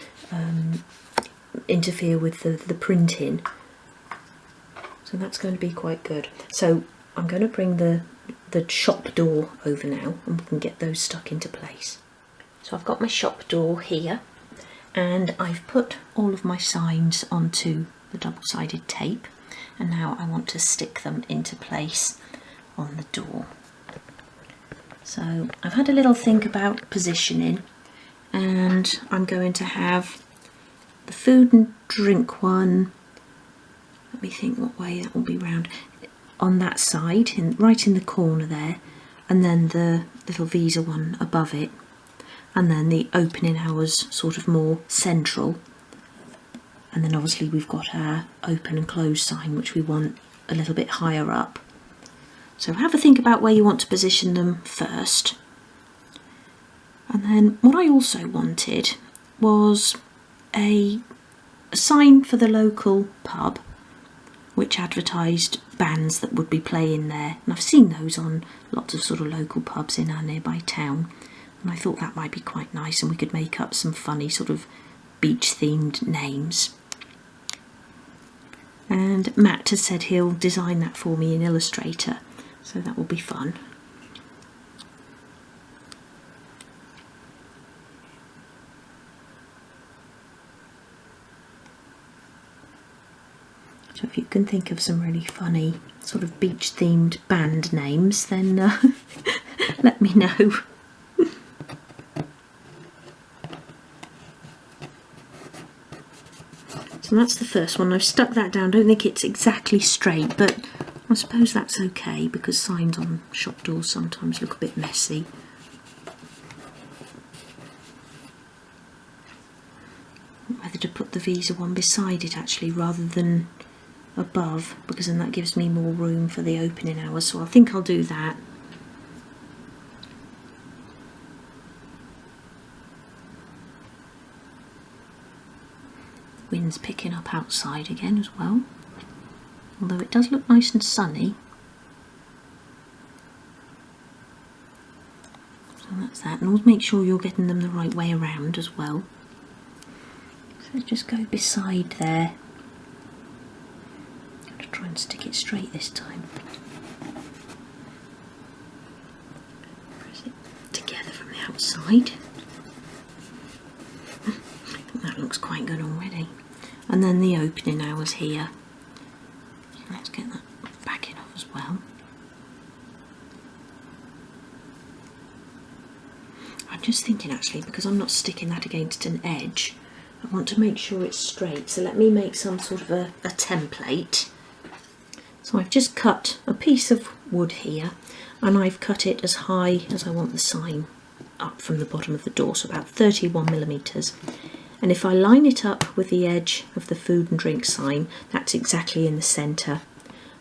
interfere with the printing. So that's going to be quite good. So I'm going to bring the shop door over now, and we can get those stuck into place. So I've got my shop door here, and I've put all of my signs onto the double-sided tape, and now I want to stick them into place on the door. So I've had a little think about positioning, and I'm going to have the food and drink one, let me think what way that will be round, on that side, right in the corner there, and then the little Visa one above it, and then the opening hours sort of more central. And then obviously we've got our open and close sign, which we want a little bit higher up. So have a think about where you want to position them first. And then what I also wanted was a sign for the local pub, which advertised bands that would be playing there. And I've seen those on lots of sort of local pubs in our nearby town. And I thought that might be quite nice, and we could make up some funny sort of beach themed names. And Matt has said he'll design that for me in Illustrator, so that will be fun. So if you can think of some really funny sort of beach themed band names, then let me know. So that's the first one. I've stuck that down. I don't think it's exactly straight, but I suppose that's okay, because signs on shop doors sometimes look a bit messy. Whether to put the Visa one beside it actually rather than above, because then that gives me more room for the opening hours, so I think I'll do that. Wind's picking up outside again as well, although it does look nice and sunny. So that's that, and always make sure you're getting them the right way around as well. So just go beside there. Got to try and stick it straight this time. Press it together from the outside. That looks quite good already. And then the opening hours here. So let's get that backing off as well. I'm just thinking actually, because I'm not sticking that against an edge, I want to make sure it's straight. So let me make some sort of a template. So I've just cut a piece of wood here, and I've cut it as high as I want the sign up from the bottom of the door, so about 31mm. And if I line it up with the edge of the food and drink sign, that's exactly in the centre.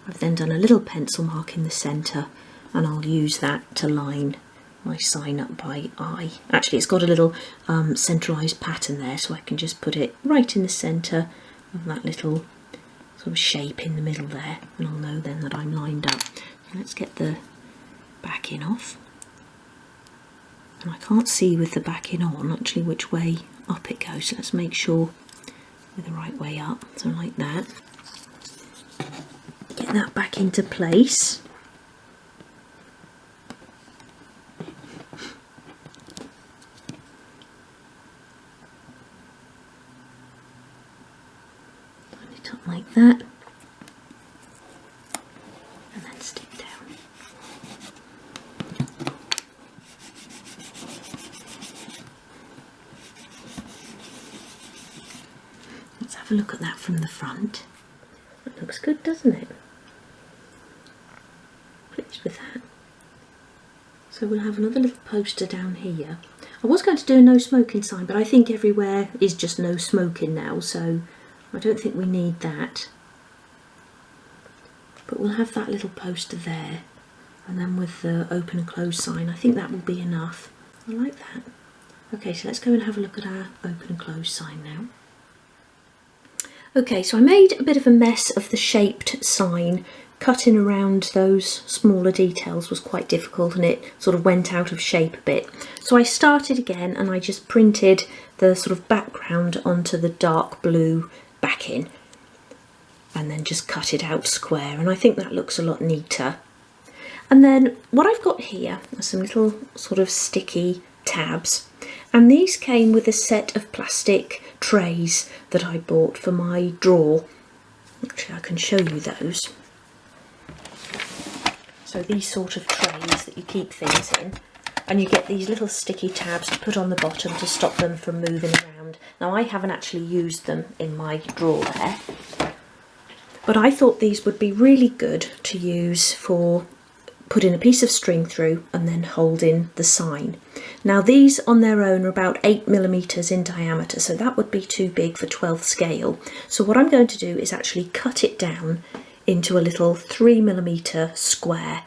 I've then done a little pencil mark in the centre, and I'll use that to line my sign up by eye. Actually, it's got a little centralised pattern there, so I can just put it right in the centre of that little sort of shape in the middle there, and I'll know then that I'm lined up. So let's get the backing off. And I can't see with the backing on actually which way up it goes, so let's make sure we're the right way up, so like that. Get that back into place. like that, and then stick down. Let's have a look at that from the front. That looks good, doesn't it? Pleased with that. So we'll have another little poster down here. I was going to do a no smoking sign, but I think everywhere is just no smoking now, so I don't think we need that. But we'll have that little poster there, and then with the open and close sign, I think that will be enough. I like that. Okay, so let's go and have a look at our open and close sign now. Okay, so I made a bit of a mess of the shaped sign. Cutting around those smaller details was quite difficult, and it sort of went out of shape a bit. So I started again, and I just printed the sort of background onto the dark blue backing, and then just cut it out square, and I think that looks a lot neater. And then what I've got here are some little sort of sticky tabs, and these came with a set of plastic trays that I bought for my drawer. Actually, I can show you those. So these sort of trays that you keep things in, and you get these little sticky tabs to put on the bottom to stop them from moving around. Now I haven't actually used them in my drawer there, but I thought these would be really good to use for putting a piece of string through and then holding the sign. Now these on their own are about 8mm in diameter, so that would be too big for 12th scale. So what I'm going to do is actually cut it down into a little 3mm square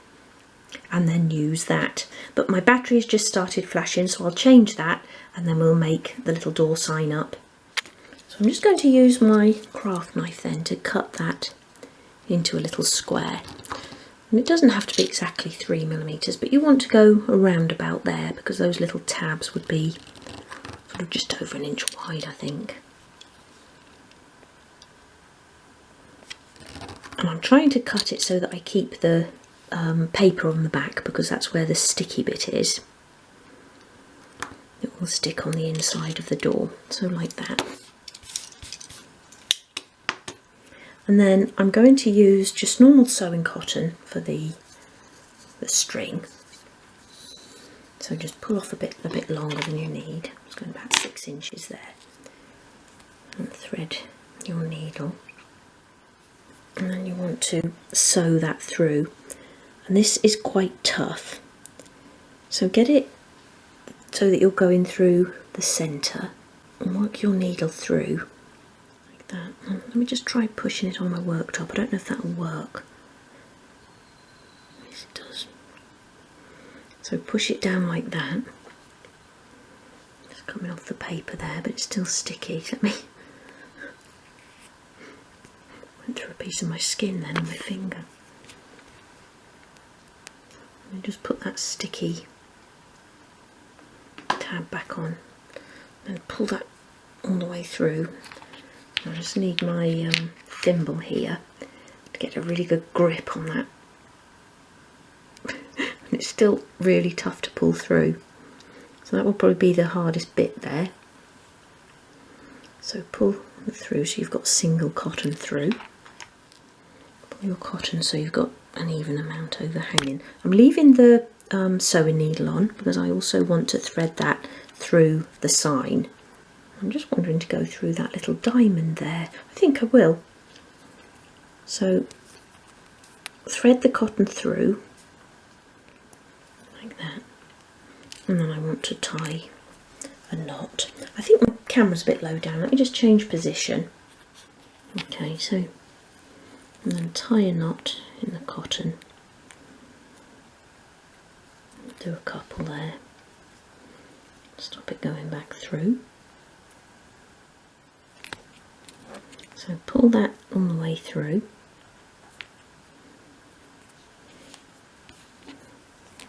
and then use that. But my battery has just started flashing, so I'll change that and then we'll make the little door sign up. So I'm just going to use my craft knife then to cut that into a little square. And it doesn't have to be exactly 3mm, but you want to go around about there because those little tabs would be sort of just over 1 inch wide, I think. And I'm trying to cut it so that I keep the paper on the back, because that's where the sticky bit is. It will stick on the inside of the door, so like that. And then I'm going to use just normal sewing cotton for the string. So just pull off a bit longer than you need. It's going about 6 inches there. And thread your needle. And then you want to sew that through, and this is quite tough, so get it so that you're going through the centre and work your needle through like that. And let me just try pushing it on my worktop. I don't know if that will work. Yes, it does. So push it down like that. It's coming off the paper there, but it's still sticky. Let me through a piece of my skin then on my finger. And just put that sticky tab back on and pull that all the way through. I just need my thimble here to get a really good grip on that. And it's still really tough to pull through, so that will probably be the hardest bit there. So pull through so you've got single cotton through. Your cotton so you've got an even amount overhanging. I'm leaving the sewing needle on because I also want to thread that through the sign. I'm just wondering to go through that little diamond there. I think I will. So thread the cotton through like that, and then I want to tie a knot. I think my camera's a bit low down. Let me just change position. Okay, so and then tie a knot in the cotton. Do a couple there. Stop it going back through. So pull that all the way through.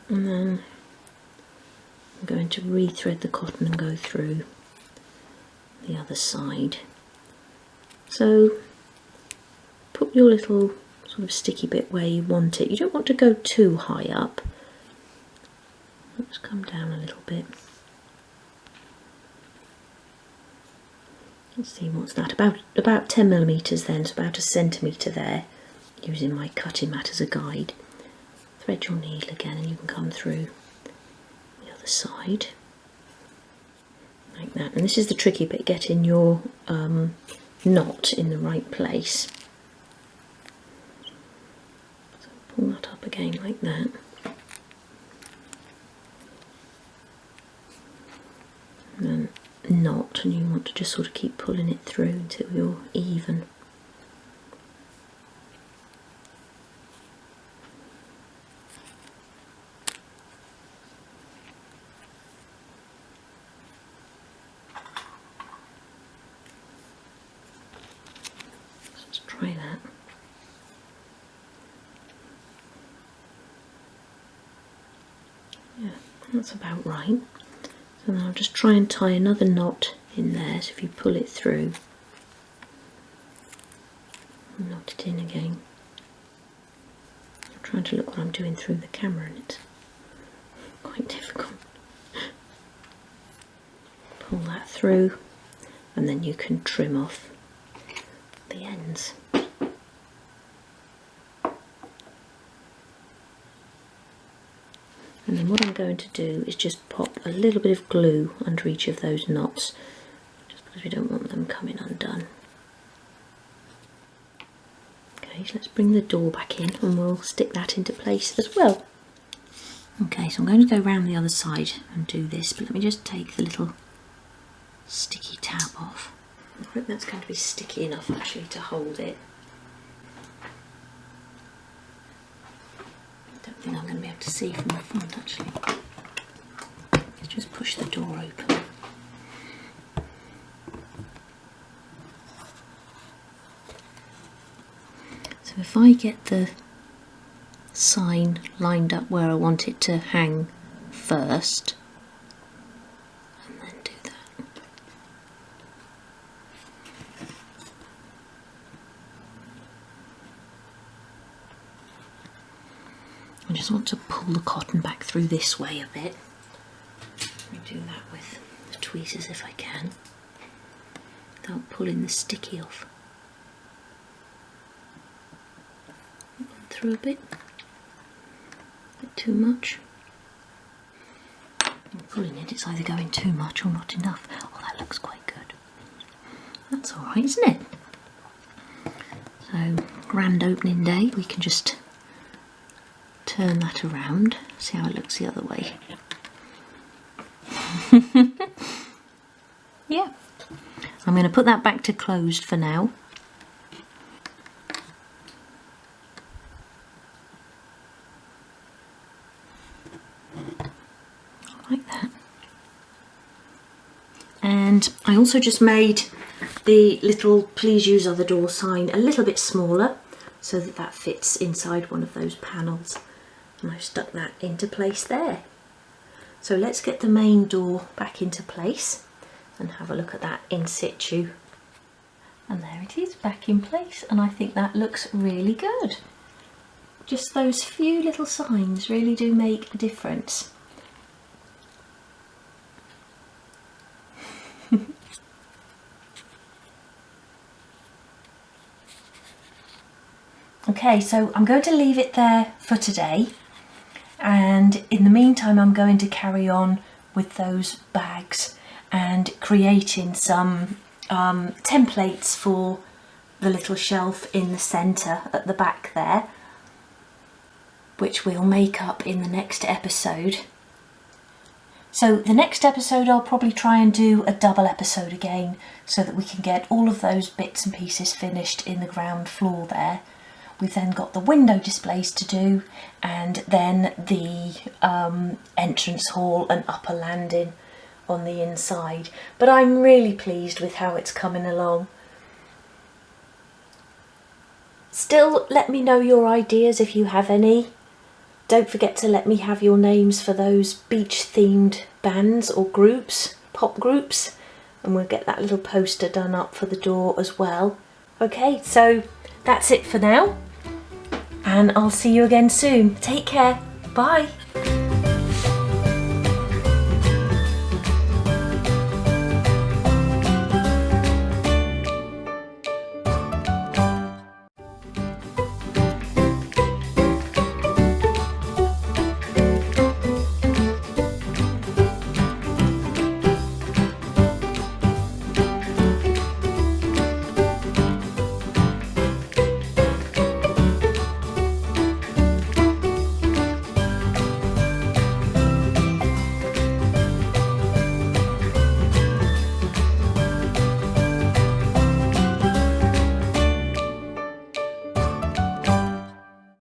And then I'm going to re-thread the cotton and go through the other side. So put your little sort of sticky bit where you want it. You don't want to go too high up. Let's come down a little bit. Let's see, what's that? About 10mm then, so about a centimetre there, using my cutting mat as a guide. Thread your needle again and you can come through the other side. Like that. And this is the tricky bit, getting your knot in the right place. So pull that up again like that. And then knot, and you want to just sort of keep pulling it through until you're even. Let's try that. Yeah, that's about right. So then I'll just try and tie another knot in there, so if you pull it through, knot it in again. I'm trying to look what I'm doing through the camera and it's quite difficult. Pull that through and then you can trim off the ends. And then what I'm going to do is just pop a little bit of glue under each of those knots, just because we don't want them coming undone. Okay, so let's bring the door back in and we'll stick that into place as well. Okay, so I'm going to go around the other side and do this, but let me just take the little sticky tab off. I hope that's going to be sticky enough actually to hold it. I don't think I'm going to be able to see from the front actually. Let's just push the door open. So if I get the sign lined up where I want it to hang first, and then do that. I just want to pull the cotton back through this way a bit. Let me do that with the tweezers if I can, without pulling the sticky off. Through a bit too much. I'm pulling it, it's either going too much or not enough. Oh, that looks quite good. That's alright, isn't it? So, grand opening day, we can just turn that around, see how it looks the other way. Yeah. I'm going to put that back to closed for now. Like that. And I also just made the little please use other door sign a little bit smaller so that that fits inside one of those panels, and I've stuck that into place there. So let's get the main door back into place and have a look at that in situ. And there it is, back in place, and I think that looks really good. Just those few little signs really do make a difference. Okay, so I'm going to leave it there for today, and in the meantime I'm going to carry on with those bags and creating some templates for the little shelf in the centre at the back there, which we'll make up in the next episode. So the next episode I'll probably try and do a double episode again so that we can get all of those bits and pieces finished in the ground floor there. We've then got the window displays to do, and then the entrance hall and upper landing on the inside. But I'm really pleased with how it's coming along. Still, let me know your ideas if you have any. Don't forget to let me have your names for those beach themed bands or groups, pop groups, and we'll get that little poster done up for the door as well. Okay, so that's it for now, and I'll see you again soon. Take care. Bye.